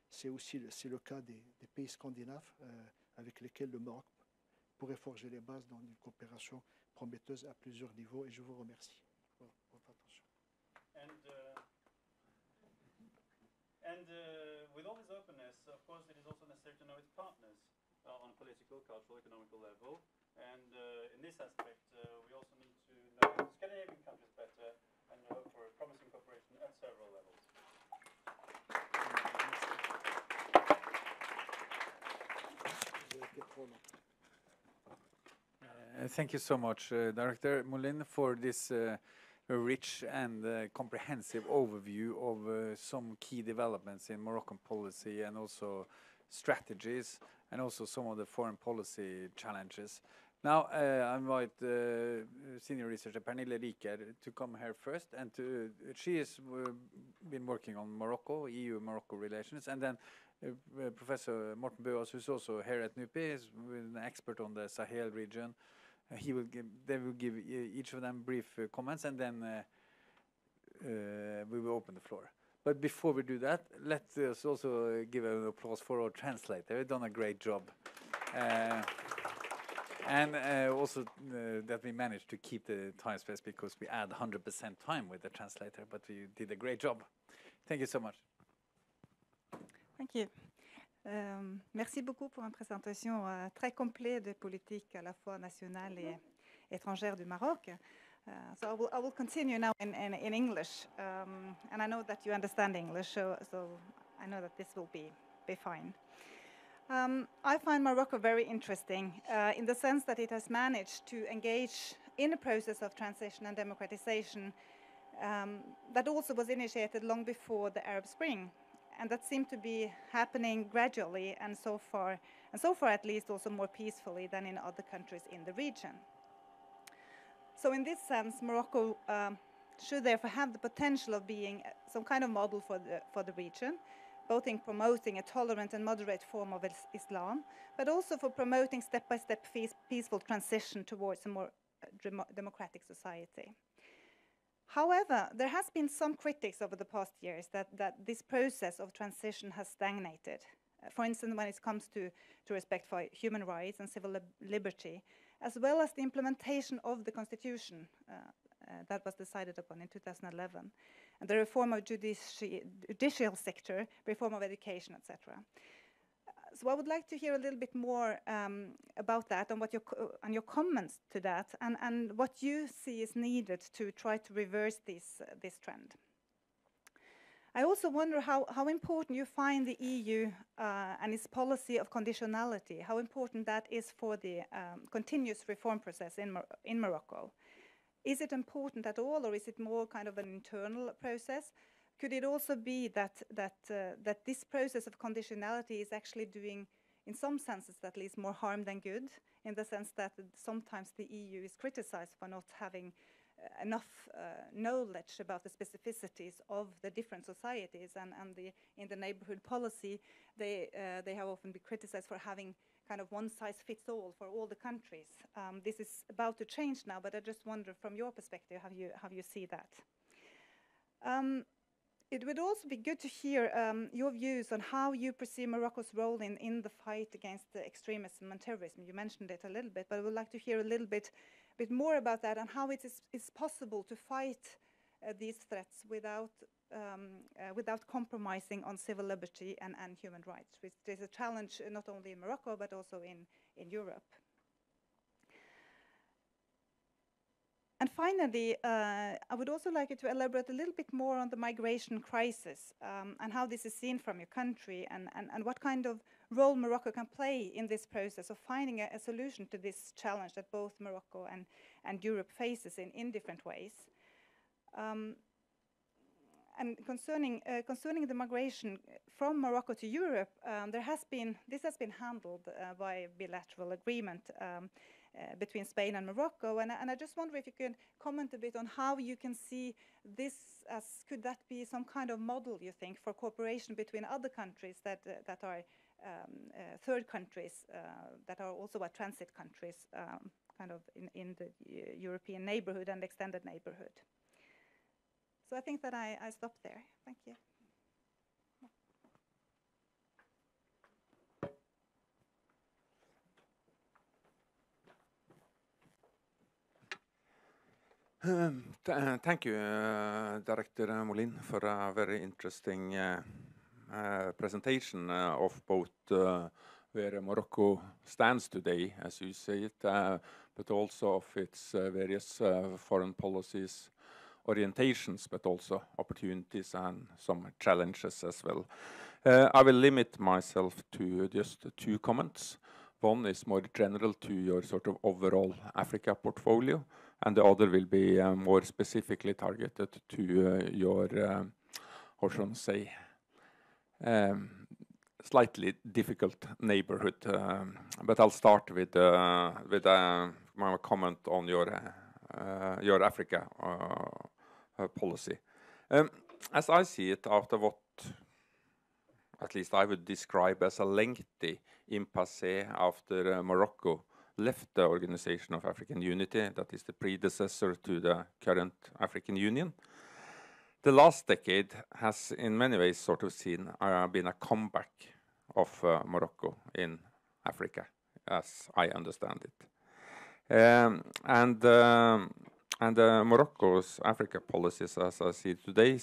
C'est le cas des pays scandinaves avec lesquels le Maroc pourrait forger les bases dans une coopération prometteuse à plusieurs niveaux. Et je vous remercie pour votre attention. And with all this openness, of course, it is also necessary to know its partners on a political, cultural, economical level. And in this aspect, we also need to know Scandinavian countries better and hope for a promising cooperation at several levels. Vous avez Thank you so much, Director Moulin, for this rich and comprehensive overview of some key developments in Moroccan policy and also strategies and also some of the foreign policy challenges. Now I invite senior researcher Pernille Riker to come here first, and she has been working on Morocco, EU-Morocco relations, and then Professor Morten Bøås, who's also here at NUPI, is an expert on the Sahel region. They will give each of them brief comments, and then we will open the floor. But before we do that, let us also give an applause for our translator. They've done a great job. And also that we managed to keep the time space, because we add 100% time with the translator, but we did a great job. Thank you so much. Thank you. Merci beaucoup pour une présentation très complète de politique à la fois nationale et étrangère du Maroc. So I will continue now in English, and I know that you understand English, so I know that this will be fine. I find Morocco very interesting in the sense that it has managed to engage in a process of transition and democratization that also was initiated long before the Arab Spring, and that seemed to be happening gradually and so far at least also more peacefully than in other countries in the region. So in this sense, Morocco should therefore have the potential of being some kind of model for the region, both in promoting a tolerant and moderate form of Islam, but also for promoting step-by-step peaceful transition towards a more democratic society. However, there has been some critics over the past years that this process of transition has stagnated. For instance, when it comes to respect for human rights and civil liberty, as well as the implementation of the constitution that was decided upon in 2011, and the reform of judicial sector, reform of education, etc. So I would like to hear a little bit more about that and your comments to that, and what you see is needed to try to reverse this trend. I also wonder how important you find the EU and its policy of conditionality, how important that is for the continuous reform process in Morocco. Is it important at all, or is it more kind of an internal process? Could it also be that this process of conditionality is actually doing, in some senses at least, more harm than good, in the sense that sometimes the EU is criticized for not having enough knowledge about the specificities of the different societies, and in the neighborhood policy, they have often been criticized for having kind of one-size-fits-all for all the countries. This is about to change now, but I just wonder, from your perspective, how you see that. It would also be good to hear your views on how you perceive Morocco's role in the fight against the extremism and terrorism. You mentioned it a little bit, but I would like to hear a little bit more about that, and how it is possible to fight these threats without compromising on civil liberty and human rights, which is a challenge not only in Morocco but also in Europe. And finally, I would also like you to elaborate a little bit more on the migration crisis and how this is seen from your country, and what kind of role Morocco can play in this process of finding a solution to this challenge that both Morocco and Europe faces in different ways. And concerning the migration from Morocco to Europe, this has been handled by a bilateral agreement between Spain and Morocco, and I just wonder if you can comment a bit on how you can see this as, could that be some kind of model, you think, for cooperation between other countries that are third countries, that are also transit countries, kind of in the European neighborhood and extended neighborhood. So I think that I stop there. Thank you. Thank you, Director Moulin, for a very interesting presentation of both where Morocco stands today, as you say it, but also of its various foreign policies, orientations, but also opportunities and some challenges as well. I will limit myself to just 2 comments. One is more general to your sort of overall Africa portfolio, and the other will be more specifically targeted to your, how should I say, slightly difficult neighborhood. But I'll start with my comment on your Africa policy. As I see it, after what at least I would describe as a lengthy impasse after Morocco left the Organization of African Unity, that is the predecessor to the current African Union. The last decade has in many ways sort of been a comeback of Morocco in Africa, as I understand it. And Morocco's Africa policies, as I see today,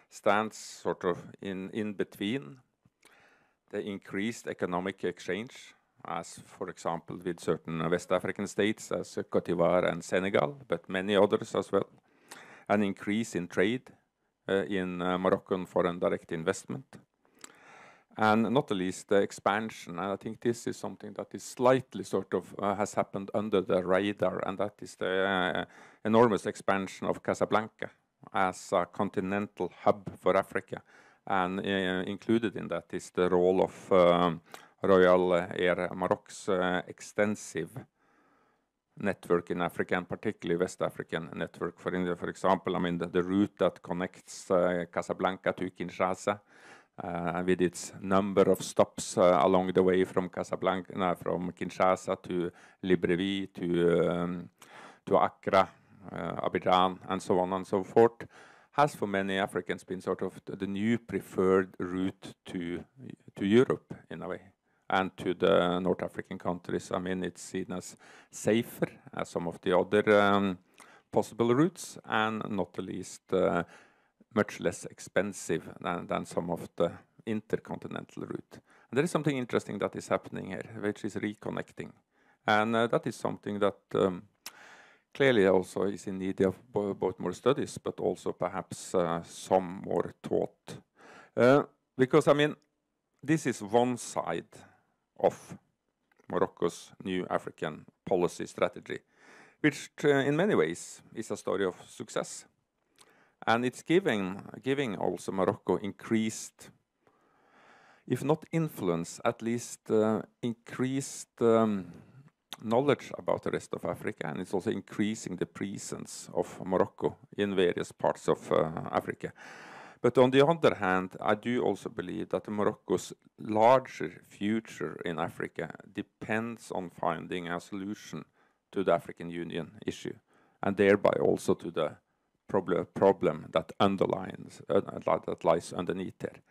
stands sort of in between the increased economic exchange, as for example with certain West African states as Cote d'Ivoire and Senegal, but many others as well. An increase in trade in Moroccan foreign direct investment. And not the least, the expansion. And I think this is something that is slightly sort of has happened under the radar, and that is the enormous expansion of Casablanca as a continental hub for Africa. And included in that is the role of Royal Air Morocco's extensive network in Africa, and particularly West African network. For example, I mean the route that connects Casablanca to Kinshasa, with its number of stops along the way from from Kinshasa to Libreville to Accra, Abidjan, and so on and so forth, has for many Africans been sort of the new preferred route to Europe in a way, and to the North African countries. I mean, it's seen as safer as some of the other possible routes, and not the least much less expensive than some of the intercontinental route. And there is something interesting that is happening here, which is reconnecting. And that is something that clearly also is in need of both more studies, but also perhaps some more thought. Because, I mean, this is one side of Morocco's new African policy strategy, which in many ways is a story of success. And it's giving also Morocco increased, if not influence, at least increased knowledge about the rest of Africa, and it's also increasing the presence of Morocco in various parts of Africa. But on the other hand, I do also believe that Morocco's larger future in Africa depends on finding a solution to the African Union issue, and thereby also to the problem that underlines that lies underneath there,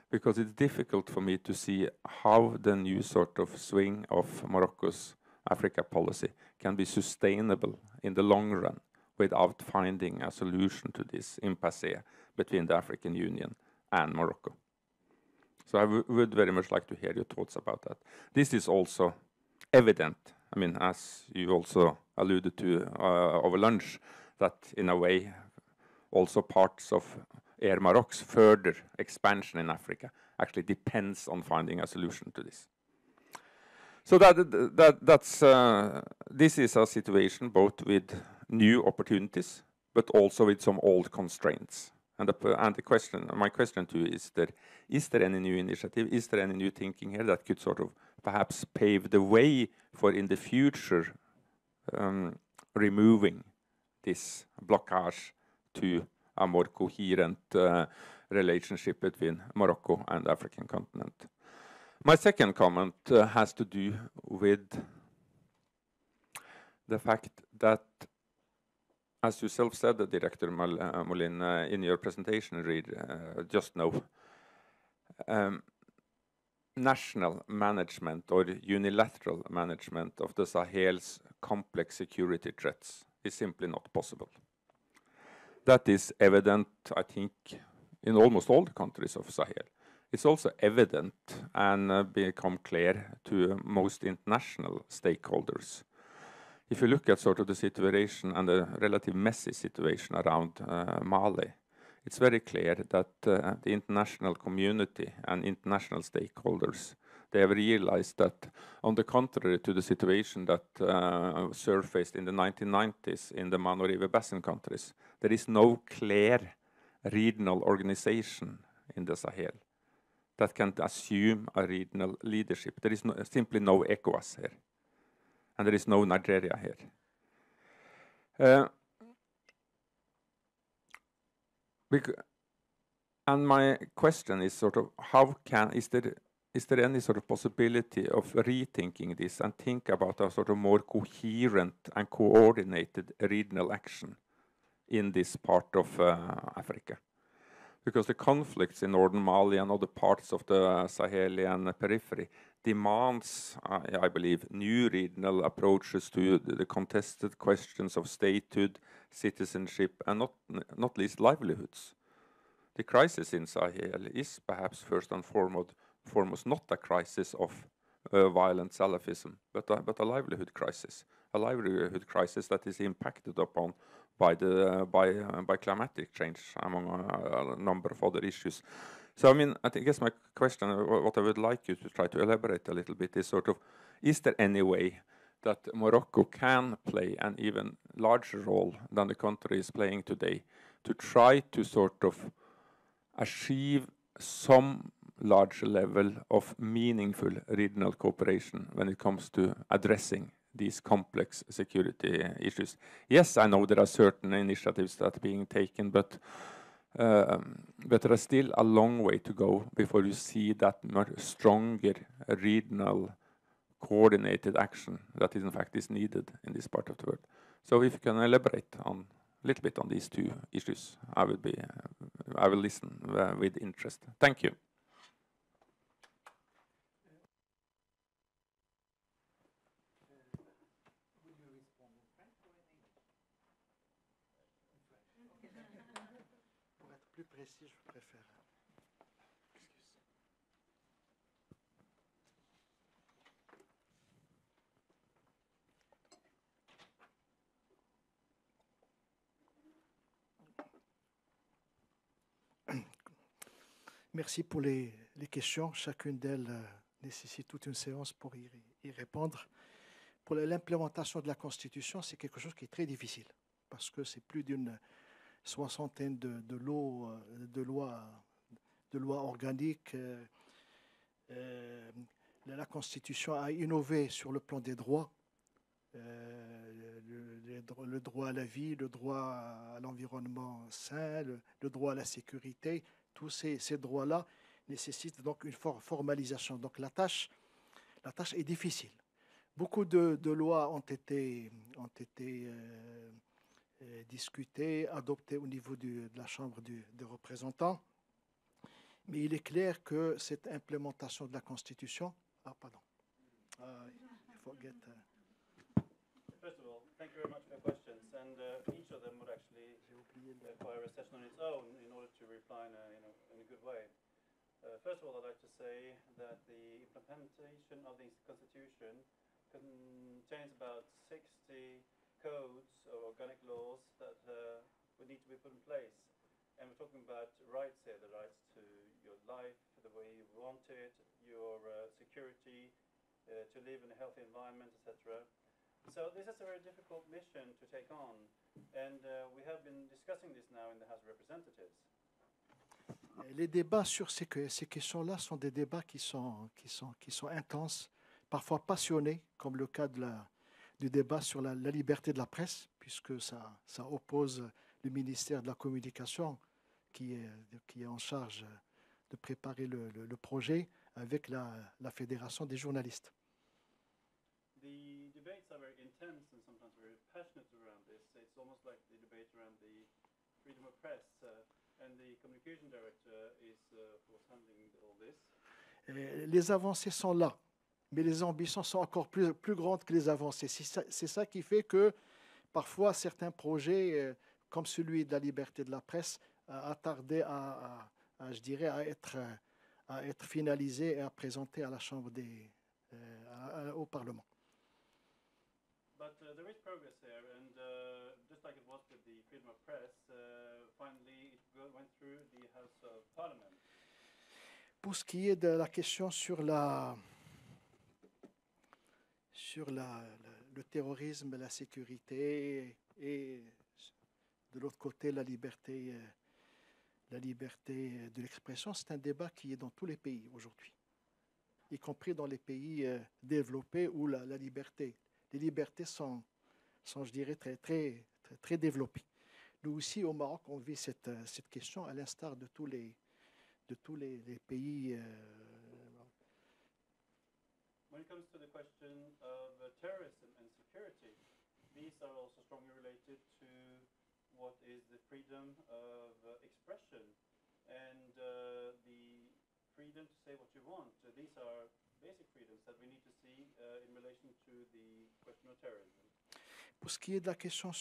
because it's difficult for me to see how the new sort of swing of Morocco's Africa policy can be sustainable in the long run without finding a solution to this impasse between the African Union and Morocco. So I would very much like to hear your thoughts about that. This is also evident, I mean, as you also alluded to over lunch, that in a way also parts of Air Morocco's further expansion in Africa actually depends on finding a solution to this. So this is a situation both with new opportunities, but also with some old constraints. And my question to you is there any new initiative? Is there any new thinking here that could sort of perhaps pave the way for in the future removing this blockage to a more coherent relationship between Morocco and the African continent? My second comment has to do with the fact that, as you yourself said, Director Moulin, in your presentation just now, national management or unilateral management of the Sahel's complex security threats is simply not possible. That is evident, I think, in almost all the countries of Sahel. It's also evident and become clear to most international stakeholders. If you look at sort of the situation and the relative messy situation around Mali, it's very clear that the international community and international stakeholders they have realized that, on the contrary to the situation that surfaced in the 1990s in the Mano River Basin countries, there is no clear regional organization in the Sahel that can assume a regional leadership. There is simply no ECOWAS here, and there is no Nigeria here. And my question is sort of, is there any sort of possibility of rethinking this and think about a sort of more coherent and coordinated regional action in this part of Africa? Because the conflicts in northern Mali and other parts of the Sahelian periphery demands, I believe, new regional approaches to the contested questions of statehood, citizenship, and not least livelihoods. The crisis in Sahel is perhaps first and foremost not a crisis of violent Salafism, but a livelihood crisis that is impacted upon by climatic change, among a number of other issues. So, I mean, I guess my question, what I would like you to try to elaborate a little bit, is sort of, is there any way that Morocco can play an even larger role than the country is playing today to try to sort of achieve some large level of meaningful regional cooperation when it comes to addressing these complex security issues? Yes, I know there are certain initiatives that are being taken, but there is still a long way to go before you see that much stronger regional coordinated action that in fact is needed in this part of the world. So if you can elaborate on a little bit on these two issues, I will listen with interest. Thank you. Pour être plus précis, je préfère. Merci pour les questions. Chacune d'elles nécessite toute une séance pour y répondre. Pour l'implémentation de la Constitution, c'est quelque chose qui est très difficile parce que c'est plus d'une soixantaine de lois organiques. La Constitution a innové sur le plan des droits. Le droit à la vie, le droit à l'environnement sain, le droit à la sécurité. Tous ces droits-là nécessitent donc une formalisation. Donc la tâche est difficile. Beaucoup de lois ont été discutées, adoptées au niveau de la Chambre des représentants. Mais il est clair que cette implémentation de la Constitution... Ah, pardon. First of all, thank you very much for your questions. And each of them would actually require a session on its own in order to reply in a good way. First of all, I'd like to say that the implementation of the Constitution contains about 60 codes or organic laws that would need to be put in place. And we're talking about rights here, the rights to your life, the way you want it, your security, to live in a healthy environment, etc. So this is a very difficult mission to take on, and we have been discussing this now in the House of Representatives. Les débats sur ces questions-là sont des débats qui sont intenses, parfois passionnés, comme le cas du débat sur la liberté de la presse, puisque ça oppose le ministère de la Communication, qui est en charge de préparer le projet, avec la Fédération des journalistes. The debates are very intense and sometimes very passionate around this. It's almost like the debate around the freedom of press, and the communication director is, of course, handling all this. Les avancées sont là, mais les ambitions sont encore plus grandes que les avancées. C'est ça qui fait que parfois certains projets, comme celui de la liberté de la presse, a tardé je dirais, à être finalisé et à présenter à la Chambre au Parlement. But there is progress there, and just like it was with the freedom of press, finally it went through the House of Parliament. Pour ce qui est de la question sur sur le terrorisme, la sécurité et de l'autre côté la liberté de l'expression. C'est un débat qui est dans tous les pays aujourd'hui, y compris dans les pays développés où les libertés sont, je dirais, très développées. Nous aussi, au Maroc, on vit cette question à l'instar de tous les pays. When it comes to the question of terrorism and security, these are also strongly related to what is the freedom of expression and the freedom to say what you want. These are basic freedoms that we need to see in relation to the question of terrorism. Pour ce qui est de la question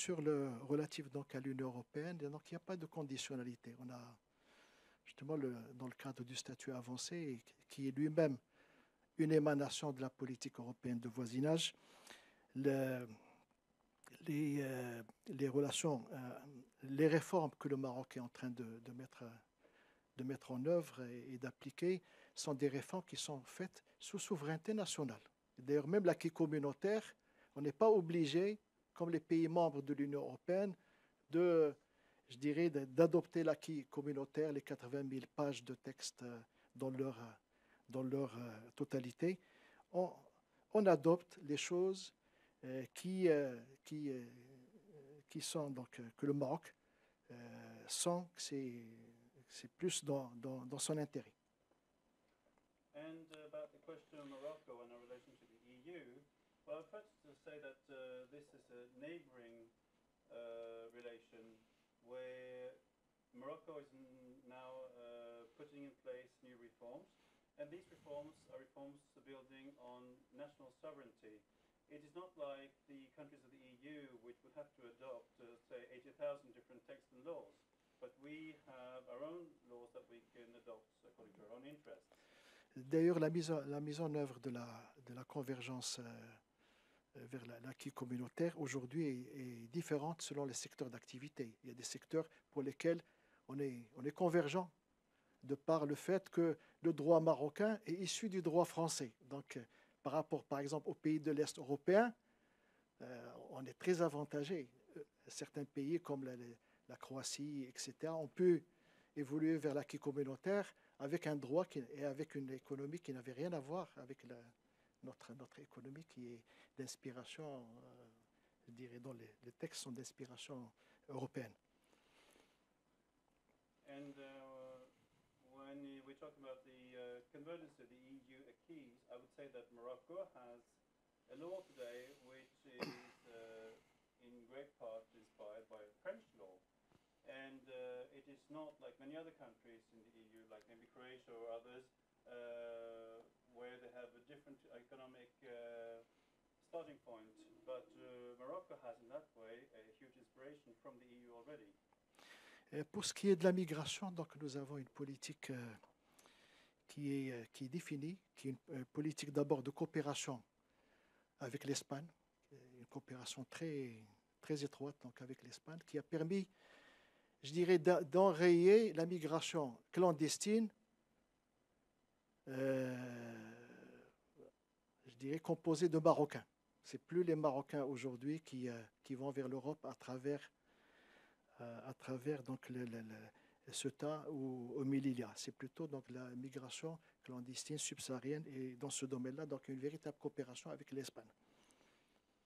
relative donc à l'Union européenne, donc il n'y a pas de conditionnalité. On a justement dans le cadre du statut avancé, qui est lui-même une émanation de la politique européenne de voisinage, les relations, les réformes que le Maroc est en train de mettre en œuvre et d'appliquer sont des réformes qui sont faites sous souveraineté nationale. D'ailleurs, même l'acquis communautaire, on n'est pas obligé, comme les pays membres de l'Union européenne, d'adopter l'acquis communautaire, les 80 000 pages de texte dans leur totalité. On adopte les choses qui sont donc que le Maroc sent que c'est plus dans son intérêt. And about the question of Morocco and our relation to the EU, well, first to say that this is a neighboring relation where Morocco is now putting in place new reforms, and these reforms are reforms building on national sovereignty. It is not like the countries of the EU which would have to adopt, say, 80,000 different texts and laws, but we have our own laws that we can adopt according to our own interests. D'ailleurs, la mise en œuvre de la convergence vers l'acquis communautaire aujourd'hui est différente selon les secteurs d'activité. Il y a des secteurs pour lesquels on est convergent de par le fait que le droit marocain est issu du droit français. Donc, par rapport, par exemple, aux pays de l'Est européen, on est très avantagé. Certains pays comme la Croatie, etc., ont pu évoluer vers l'acquis communautaire avec un droit et avec une économie qui n'avait rien à voir avec notre économie qui est d'inspiration, je dirais, dont les textes sont d'inspiration européenne. And when we talk about the convergence of the EU acquis, I would say that Morocco has a law today which is in great part inspired by French law. And it is not like many other countries in the EU, like maybe Croatia or others, where they have a different economic starting point. But Morocco has in that way a huge inspiration from the EU already. Et pour ce qui est de la migration, donc nous avons une politique qui est définie, qui est une politique d'abord de coopération avec l'Espagne, une coopération très, très étroite donc avec l'Espagne, qui a permis, je dirais, d'enrayer la migration clandestine, je dirais, composée de Marocains. Ce n'est plus les Marocains aujourd'hui qui vont vers l'Europe à travers donc Ceuta ou Melilla. C'est plutôt donc la migration clandestine subsaharienne et dans ce domaine-là, donc une véritable coopération avec l'Espagne.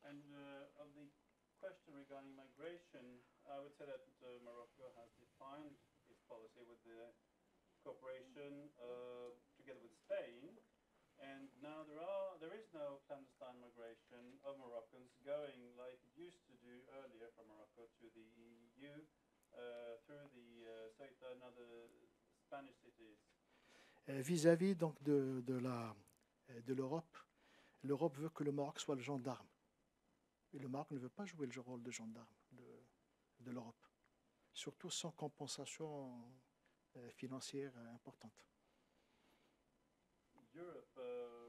And on the question regarding migration, I would say that Morocco has defined its policy with the cooperation together with Spain, and now there is no clandestine migration of Moroccans going like it used to do earlier from Morocco to the EU through the Ceuta and other Spanish cities. Vis-à-vis donc de l'Europe, l'Europe veut que le Maroc soit le gendarme. Et le Maroc ne veut pas jouer le rôle de gendarme de l'Europe, surtout sans compensation financière importante. Europe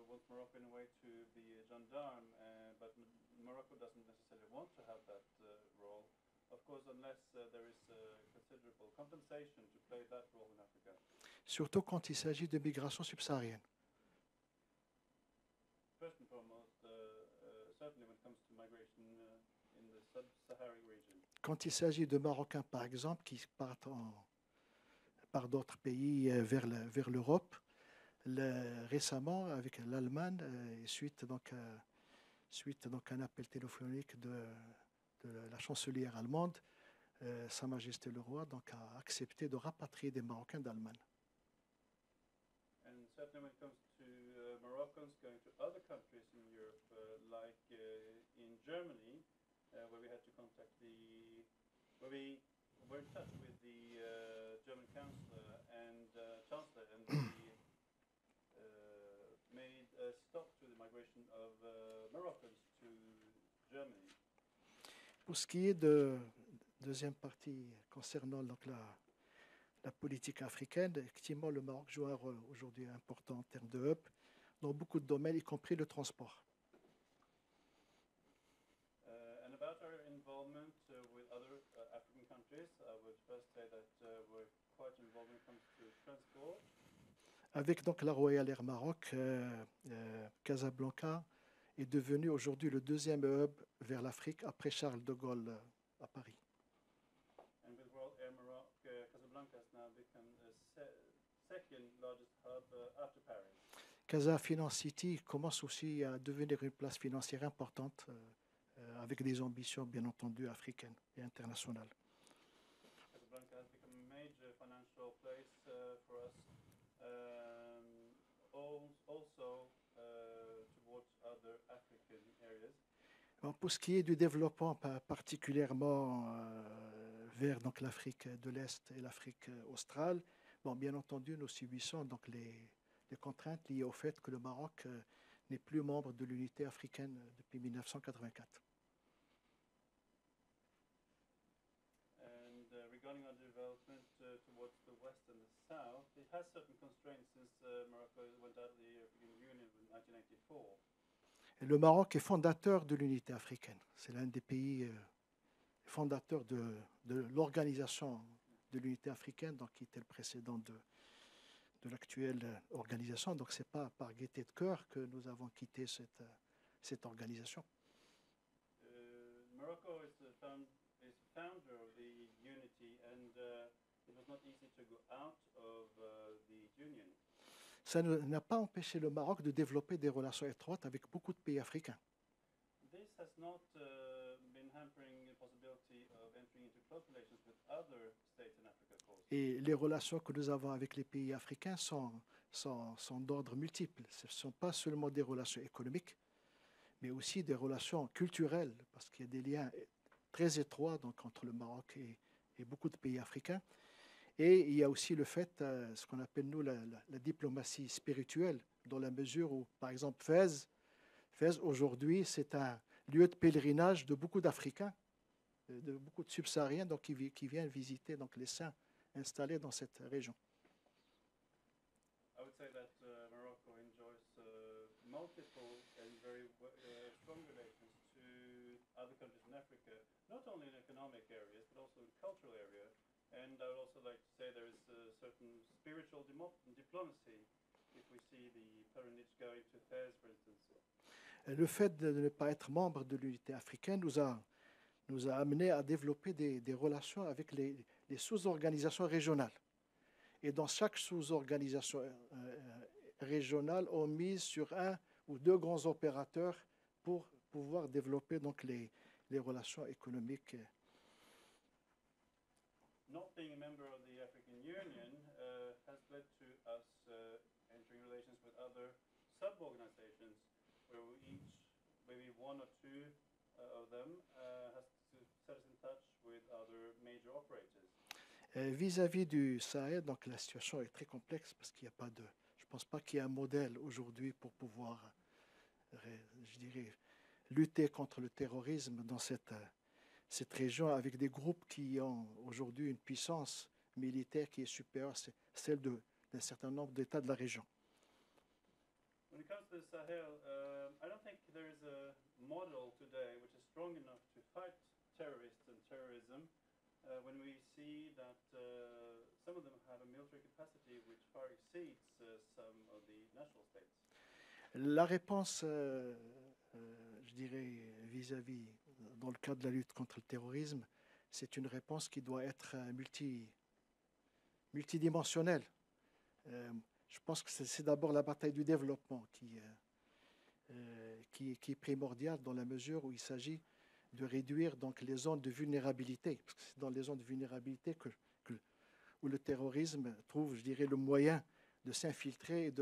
wants Morocco in a way to be a gendarme, but Morocco doesn't necessarily want to have that role, of course, unless there is considerable compensation to play that role in Africa. Surtout quand il s'agit de migration subsaharienne. First and foremost, sub-Saharan region. Quand il s'agit de Marocains, par exemple, qui partent par d'autres pays vers l'Europe, récemment, avec l'Allemagne, suite donc à un appel téléphonique de la chancelière allemande, Sa Majesté le Roi donc, a accepté de rapatrier des Marocains d'Allemagne. And certainly when it comes to Moroccans going to other countries in Europe, like in Germany, where we had to contact where we were in touch with the German Chancellor and Chancellor, and we made a stop to the migration of Moroccans to Germany. Pour ce qui est de deuxième partie concernant donc, la politique africaine, effectivement, le Maroc joue un rôle aujourd'hui important en termes de hub dans beaucoup de domaines, y compris le transport. And about our involvement with other African countries, I would first say that we're quite involved when it comes to transport. Avec donc la Royal Air Maroc, Casablanca est devenu aujourd'hui le deuxième hub vers l'Afrique après Charles de Gaulle à Paris. And with Royal Air Maroc, Casablanca has now become the second largest hub after Paris. Casa Finance City commence aussi à devenir une place financière importante avec des ambitions bien entendu africaines et internationales. Casablanca has become a major financial place for us, also towards other African areas. Bon, pour ce qui est du développement, particulièrement vers donc, l'Afrique de l'Est et l'Afrique australe, bon, bien entendu, nous subissons donc, les contraintes liées au fait que le Maroc n'est plus membre de l'unité africaine depuis 1984. And regarding our development towards the west and the south, it has certain constraints since Morocco went out of the European Union in 1994. Et le Maroc est fondateur de l'unité africaine. C'est l'un des pays fondateurs de l'organisation de l'unité africaine, donc, qui était le précédent de l'actuelle organisation. Donc, ce n'est pas par gaieté de cœur que nous avons quitté cette organisation. Morocco is the founder of the unity, and it was not easy to go out of the union. Ça n'a pas empêché le Maroc de développer des relations étroites avec beaucoup de pays africains. This has not been hampering the possibility of entering into close relations with other states in Africa, of course. Et les relations que nous avons avec les pays africains sont d'ordre multiple. Ce ne sont pas seulement des relations économiques, mais aussi des relations culturelles, parce qu'il y a des liens très étroits donc, entre le Maroc et beaucoup de pays africains. Et il y a aussi le fait, ce qu'on appelle nous la diplomatie spirituelle, dans la mesure où, par exemple, Fès aujourd'hui, c'est un lieu de pèlerinage de beaucoup d'Africains, de beaucoup de subsahariens donc, qui viennent visiter donc, les saints installés dans cette région. I would say that Morocco enjoys multiple and very strong relations to other countries in Africa, not only in economic areas, but also in cultural area. And I would also like to say there is a certain spiritual diplomacy if we see the pilgrimage going to Fès, for instance. Le fait de ne pas être membre de l'unité africaine nous a amené à développer des relations avec les sous-organisations régionales. Et dans chaque sous-organisation régionale, on mise sur un ou deux grands opérateurs pour pouvoir développer donc, les relations économiques. Not being a member of the African Union has led to us entering relations with other sub-organizations where maybe one or two of them has to set us in touch with other major operators. Vis-à-vis du Sahel, donc la situation est très complexe parce qu'il n'y a pas de, je ne pense pas qu'il y ait un modèle aujourd'hui pour pouvoir, je dirais, lutter contre le terrorisme dans cette région avec des groupes qui ont aujourd'hui une puissance militaire qui est supérieure à celle d'un certain nombre d'États de la région. When it comes to the Sahel, I don't think there is a model today which is strong enough to fight terrorists and terrorism when we see that some of them have a military capacity which far exceeds some of the national states. La réponse, je dirais, vis-à-vis dans le cadre de la lutte contre le terrorisme, c'est une réponse qui doit être multidimensionnelle. Je pense que c'est d'abord la bataille du développement qui est primordiale dans la mesure où il s'agit de réduire donc les zones de vulnérabilité. Parce que c'est dans les zones de vulnérabilité où le terrorisme trouve, je dirais, le moyen de s'infiltrer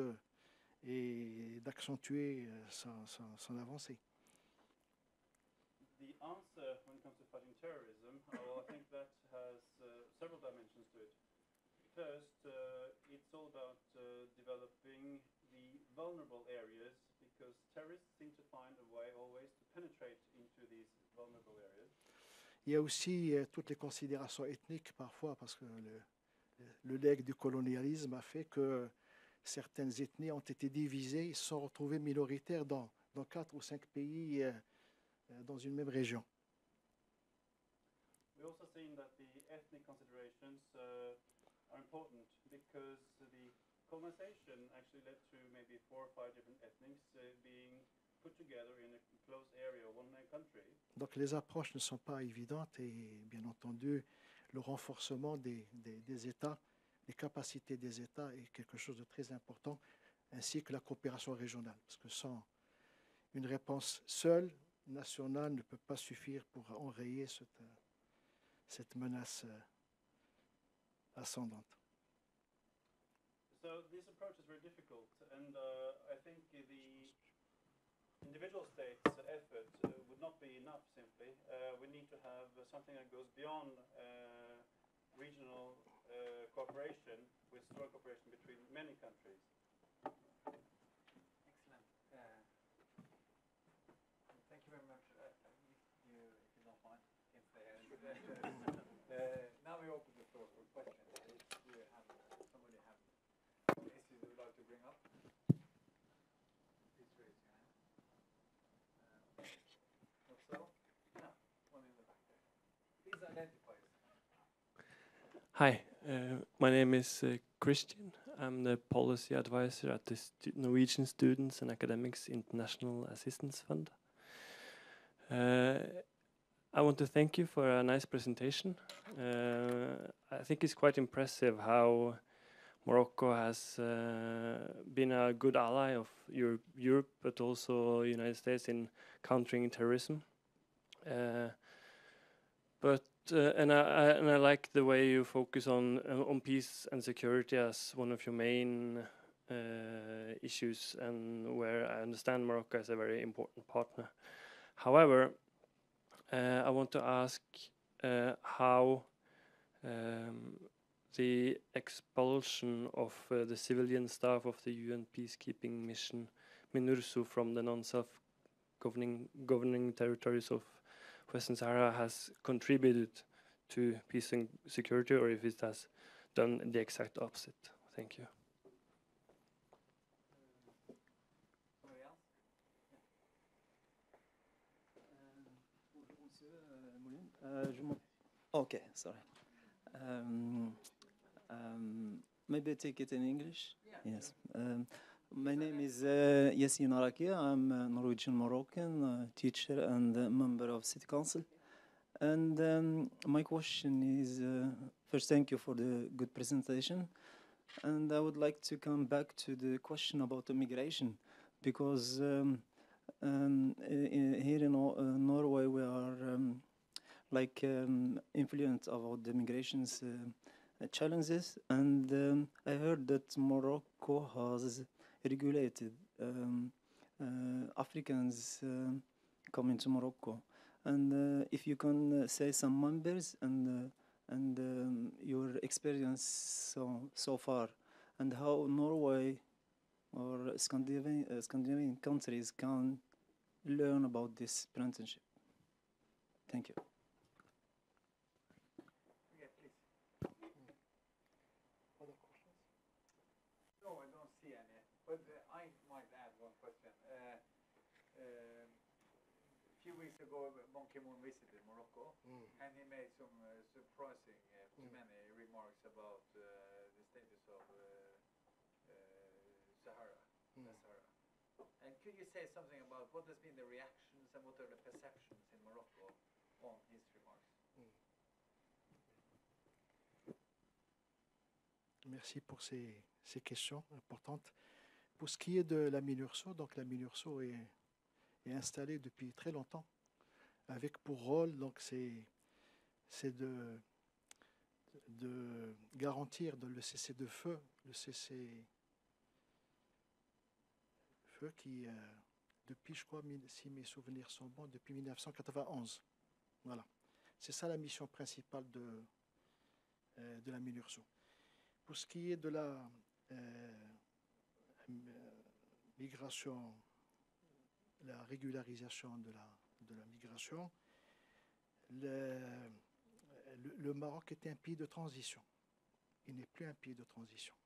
et d'accentuer son avancée. The answer when it comes to fighting terrorism, I think that has several dimensions to it. First, it's all about developing the vulnerable areas because terrorists seem to find a way always to penetrate into these vulnerable areas. Il y a aussi toutes les considérations ethniques parfois, parce que le legs du colonialisme a fait que certaines ethnies ont été divisées et se sont retrouvées minoritaires dans 4 ou 5 pays dans une même région. We also seen that the ethnic considerations are important because the colonization actually led to maybe 4 or 5 different ethnics being put together in a close area, one country. Donc les approches ne sont pas évidentes et bien entendu le renforcement des États, les capacités des États est quelque chose de très important, ainsi que la coopération régionale, parce que sans une réponse seule, nationale, ne peut pas suffire pour enrayer cette menace ascendante. So this approach is very difficult, and I think the individual states' effort would not be enough simply. We need to have something that goes beyond regional cooperation with strong cooperation between many countries. Excellent. Thank you very much. If you don't mind, can stay. Now we open the floor for questions. If you have somebody have issues you would like to bring up, please raise your hand. Also, no, one in the back there. Please identify yourself. Hi, my name is Christian. I'm the policy advisor at the Norwegian Students and Academics International Assistance Fund. I want to thank you for a nice presentation. I think it's quite impressive how Morocco has been a good ally of Europe, but also United States in countering terrorism. And I like the way you focus on peace and security as one of your main issues, and where I understand Morocco as a very important partner. However, I want to ask how the expulsion of the civilian staff of the UN peacekeeping mission MINURSO from the non-self-governing territories of Western Sahara has contributed to peace and security, or if it has done the exact opposite. Thank you. Somebody else? Okay, sorry. Maybe take it in English? Yeah. Yes. My name is Yassine Araki. I'm a Norwegian Moroccan teacher and a member of City Council. And my question is, first, thank you for the good presentation. And I would like to come back to the question about immigration, because here in Norway we are influenced about the migration's challenges. And I heard that Morocco has regulated Africans coming to Morocco. And if you can say some numbers and your experience so far, and how Norway or Scandinavian countries can learn about this apprenticeship. Thank you. Yeah, please. Other questions? No, I don't see any. But I might add one question. A few weeks ago, Ban Ki-moon visited Morocco, and he made some surprising to many remarks about the status of Sahara, West Sahara. And could you say something about what has been the reactions and what are the perceptions in Morocco Merci pour ces questions importantes. Pour ce qui est de la MINURSO, donc la MINURSO est installée depuis très longtemps, avec pour rôle, donc c'est de garantir le cessez-le-feu qui, depuis, je crois, si mes souvenirs sont bons, depuis 1991. Voilà. C'est ça la mission principale de la MINURSO. Pour ce qui est de la migration, la régularisation de la migration, le Maroc est un pays de transition. Il n'est plus un pays de transition.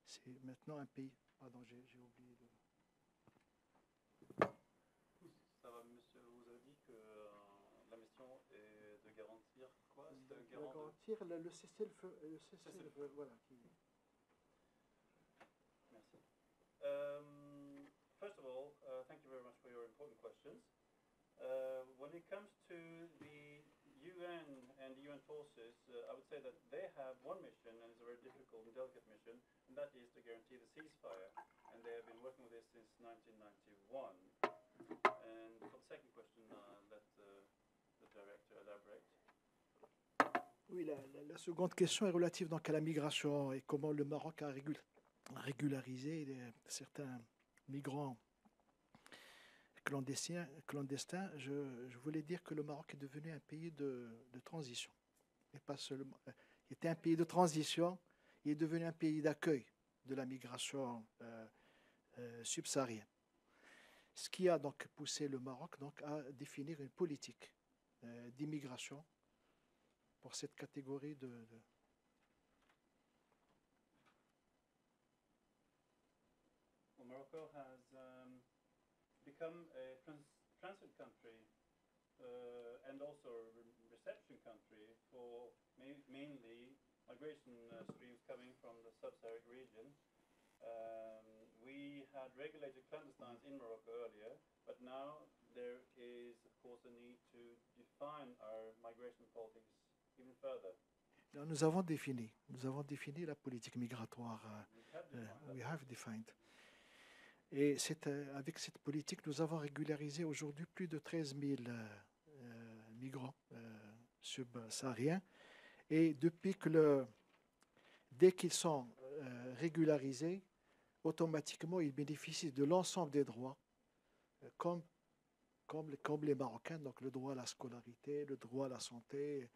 C'est maintenant un pays... Pardon, j'ai oublié de... Ça va, monsieur, vous avez dit que la mission est de garantir quoi? De garantir le cessez-le-feu. Voilà. Merci. First of all, thank you very much for your important questions. When it comes to the UN and the UN forces, I would say that they have one mission, and it's a very difficult and delicate mission, and that is to guarantee the ceasefire. And they have been working with this since 1991. And for the second question, let the director elaborate. Oui, la seconde question est relative donc à la migration et comment le Maroc a régularisé certains migrants clandestins. Je voulais dire que le Maroc est devenu un pays de transition. Et pas seulement, il était un pays de transition, il est devenu un pays d'accueil de la migration subsaharienne. Ce qui a donc poussé le Maroc donc, à définir une politique d'immigration pour cette catégorie Well, Morocco has become a transit country and also a reception country for mainly migration streams coming from the sub-Saharan region. We had regulated clandestines in Morocco earlier, but now there is, of course, a need to define our migration politics even further. Nous avons défini la politique migratoire. We have defined. Et avec cette politique, nous avons régularisé aujourd'hui plus de 13 000 migrants subsahariens. Et dès qu'ils sont régularisés, automatiquement, ils bénéficient de l'ensemble des droits, comme les Marocains, donc le droit à la scolarité, le droit à la santé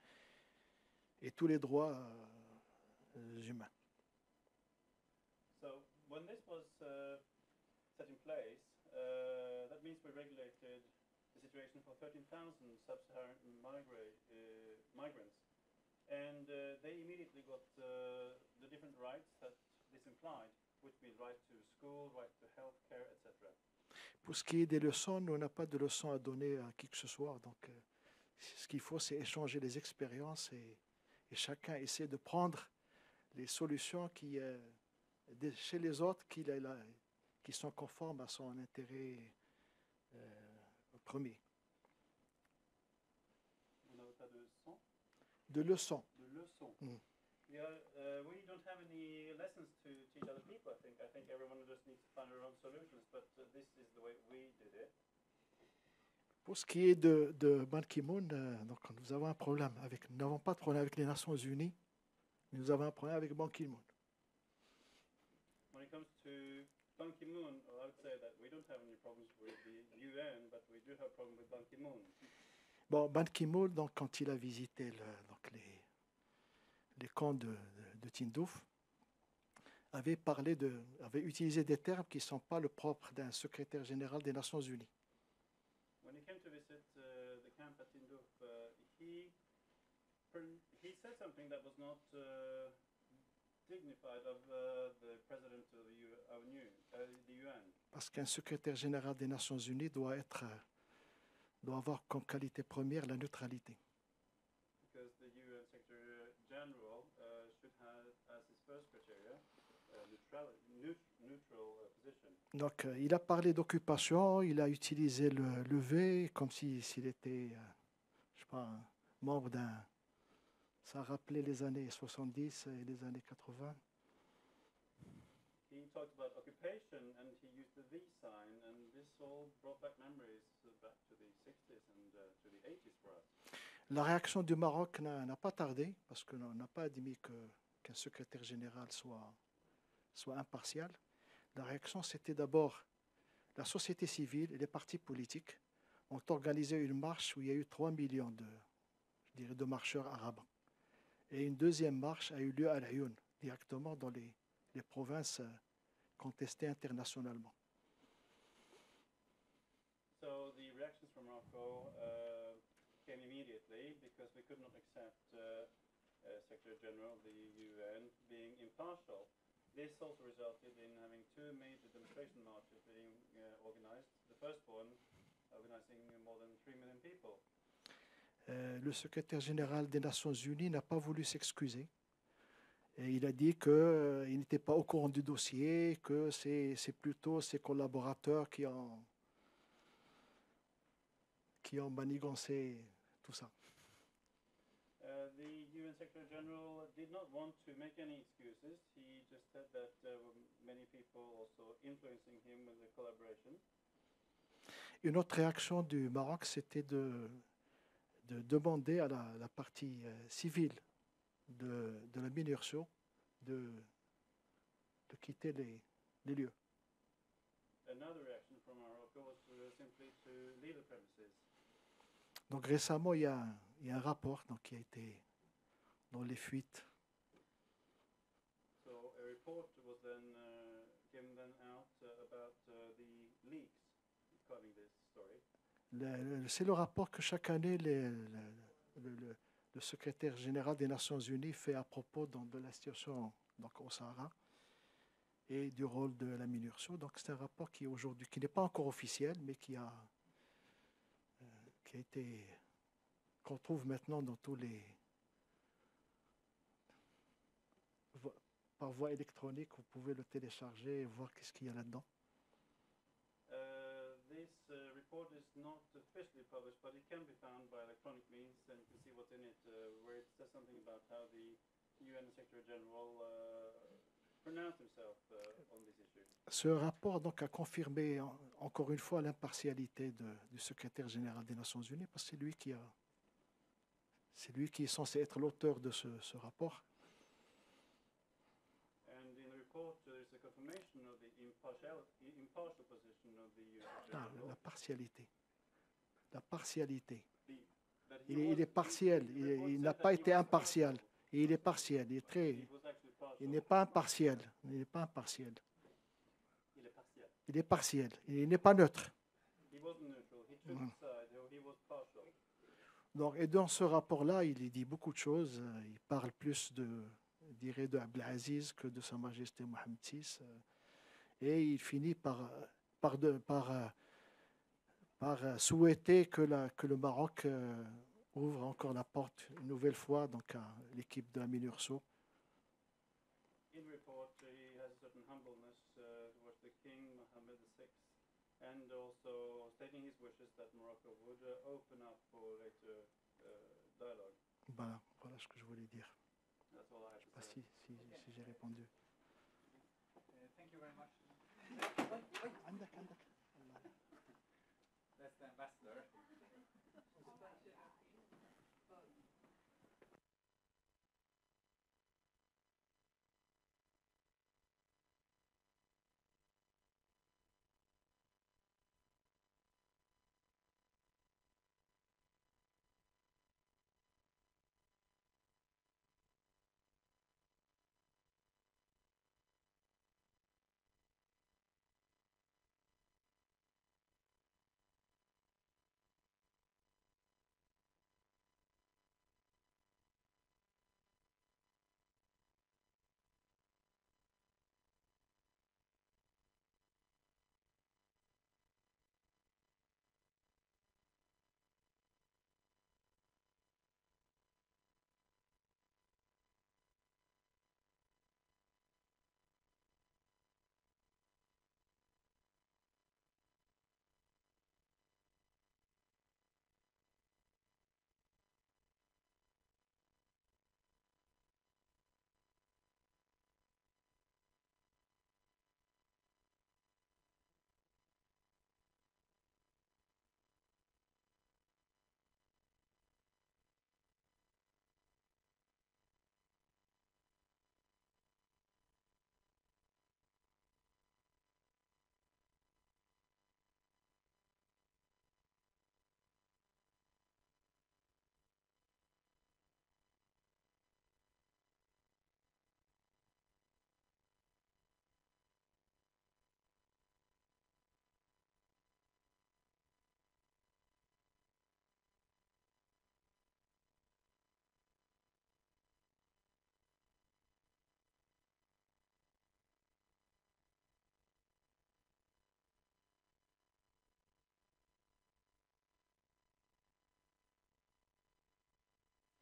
et tous les droits humains. So when this was set in place, that means we regulated the situation for 13,000 sub-Saharan migrants. And they immediately got the different rights that this implied, which means right to school, right to health care, etc. Pour ce qui est des leçons, nous n'avons pas de leçons à donner à qui que ce soit. Donc, ce qu'il faut, c'est échanger les expériences et chacun essaie de prendre les solutions chez les autres qui sont conformes à son intérêt premier. On n'a pas de leçons? De leçons. De leçons. Mm. Yeah, we don't have any lessons to teach other people, I think. I think everyone just needs to find their own solutions, but this is the way we did it. Pour ce qui est de Ban Ki-moon, donc nous n'avons pas de problème avec les Nations Unies, nous avons un problème avec Ban Ki-moon. When it comes to Ban Ki-moon, I would say that we don't have any problems with the UN, but we do have a problem with Ban Ki-moon. Bon, Ban Ki-moon, donc, quand il a visité les camps de Tindouf, avait utilisé des termes qui ne sont pas le propre d'un secrétaire général des Nations Unies. When he came to visit the camp at Tindouf, he said something that was not dignified of the president of the UN. Parce qu'un secrétaire général des Nations Unies doit avoir comme qualité première la neutralité. Because the UN Secretary General should have as his first criteria neutral position. Donc, il a parlé d'occupation, il a utilisé le V comme s'il était, je sais pas, membre Ça rappelait les années 70 et les années 80. He talked about occupation and he used the V sign, and this all brought back memories back to the 60s and to the 80s for us. La réaction du Maroc n'a pas tardé, parce qu'on n'a pas admis qu'un secrétaire général soit impartial. La réaction, c'était d'abord la société civile et les partis politiques ont organisé une marche où il y a eu 3 millions de marcheurs arabes. Et une deuxième marche a eu lieu à Al-Ayoun, directement dans les provinces contestées internationalement. So the reactions from Morocco came immediately because we could not accept Secretary General of the UN being impartial. This also resulted in having two major demonstration marches being organized. The first one organizing more than 3 million people. Le secrétaire général des Nations Unies n'a pas voulu s'excuser. Et il a dit qu'il n'était pas au courant du dossier, que c'est plutôt ses collaborateurs qui ont manigancé tout ça. The UN Secretary General did not want to make any excuses. He just said that there were many people also influencing him with the collaboration. Une autre réaction du Maroc, c'était de demander à la partie civile de la MINURSO de quitter les lieux. Another reaction from Morocco was simply to leave the premises. Donc récemment, il y a un rapport qui a été dans les fuites. So a report was then given then out about the leaks covering this story. C'est le rapport que chaque année le secrétaire général des Nations Unies fait à propos de la situation au Sahara et du rôle de la MINURSO. Donc c'est un rapport qui aujourd'hui, qui n'est pas encore officiel, mais qui a été, qu'on trouve maintenant dans tous les par voie électronique, vous pouvez le télécharger et voir qu'est-ce qu'il y a là-dedans. This report is not officially published, but it can be found by electronic means, and you can see what's in it, where it says something about how the UN Secretary General pronounced himself on this issue. Ce rapport donc a confirmé encore une fois l'impartialité du secrétaire général des Nations Unies, parce que c'est lui qui est censé être l'auteur de ce rapport. And in the report, there is a confirmation of the impartial position of the UN Secretary General. La partialité. La partialité. That he Il est was- partiel, the report il said n'a that pas he été was impartial. partial. Et il est partiel, He was actually partial. il n'est pas impartial, il n'est pas impartial. Il est partiel. Il est partiel, il n'est pas neutre. He wasn't neutral. He took side. He was partial. Donc, et dans ce rapport-là, il dit beaucoup de choses. Il parle plus de Abdelaziz que de Sa Majesté Mohammed VI. Et il finit par souhaiter que le Maroc ouvre encore la porte une nouvelle fois donc, à l'équipe de la MINURSO. In report, he has a certain humbleness towards the King Mohammed VI, and also stating his wishes that Morocco would open up for later dialogue. Voilà ce que je voulais dire. That's all I Je ne have sais to pas say. si j'ai répondu. Thank you very much. عندك That's the ambassador.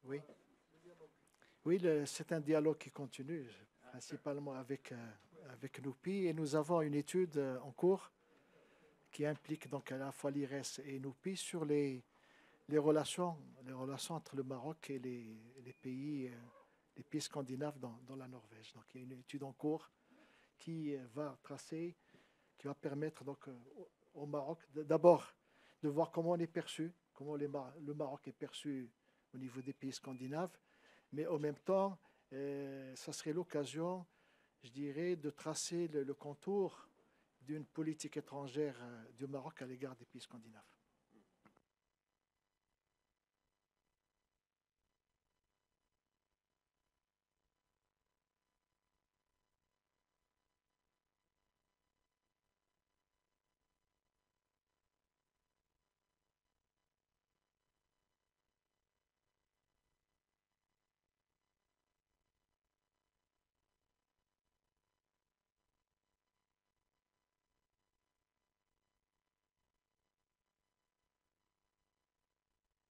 Oui. Oui, c'est un dialogue qui continue, principalement avec NUPI. Et nous avons une étude en cours qui implique donc à la fois l'IRES et NUPI sur les relations entre le Maroc et les pays scandinaves dans la Norvège. Donc il y a une étude en cours qui va permettre donc au Maroc d'abord de voir comment on est perçu, comment le Maroc est perçu au niveau des pays scandinaves, mais en même temps, ça serait l'occasion, je dirais, de tracer le contour d'une politique étrangère du Maroc à l'égard des pays scandinaves.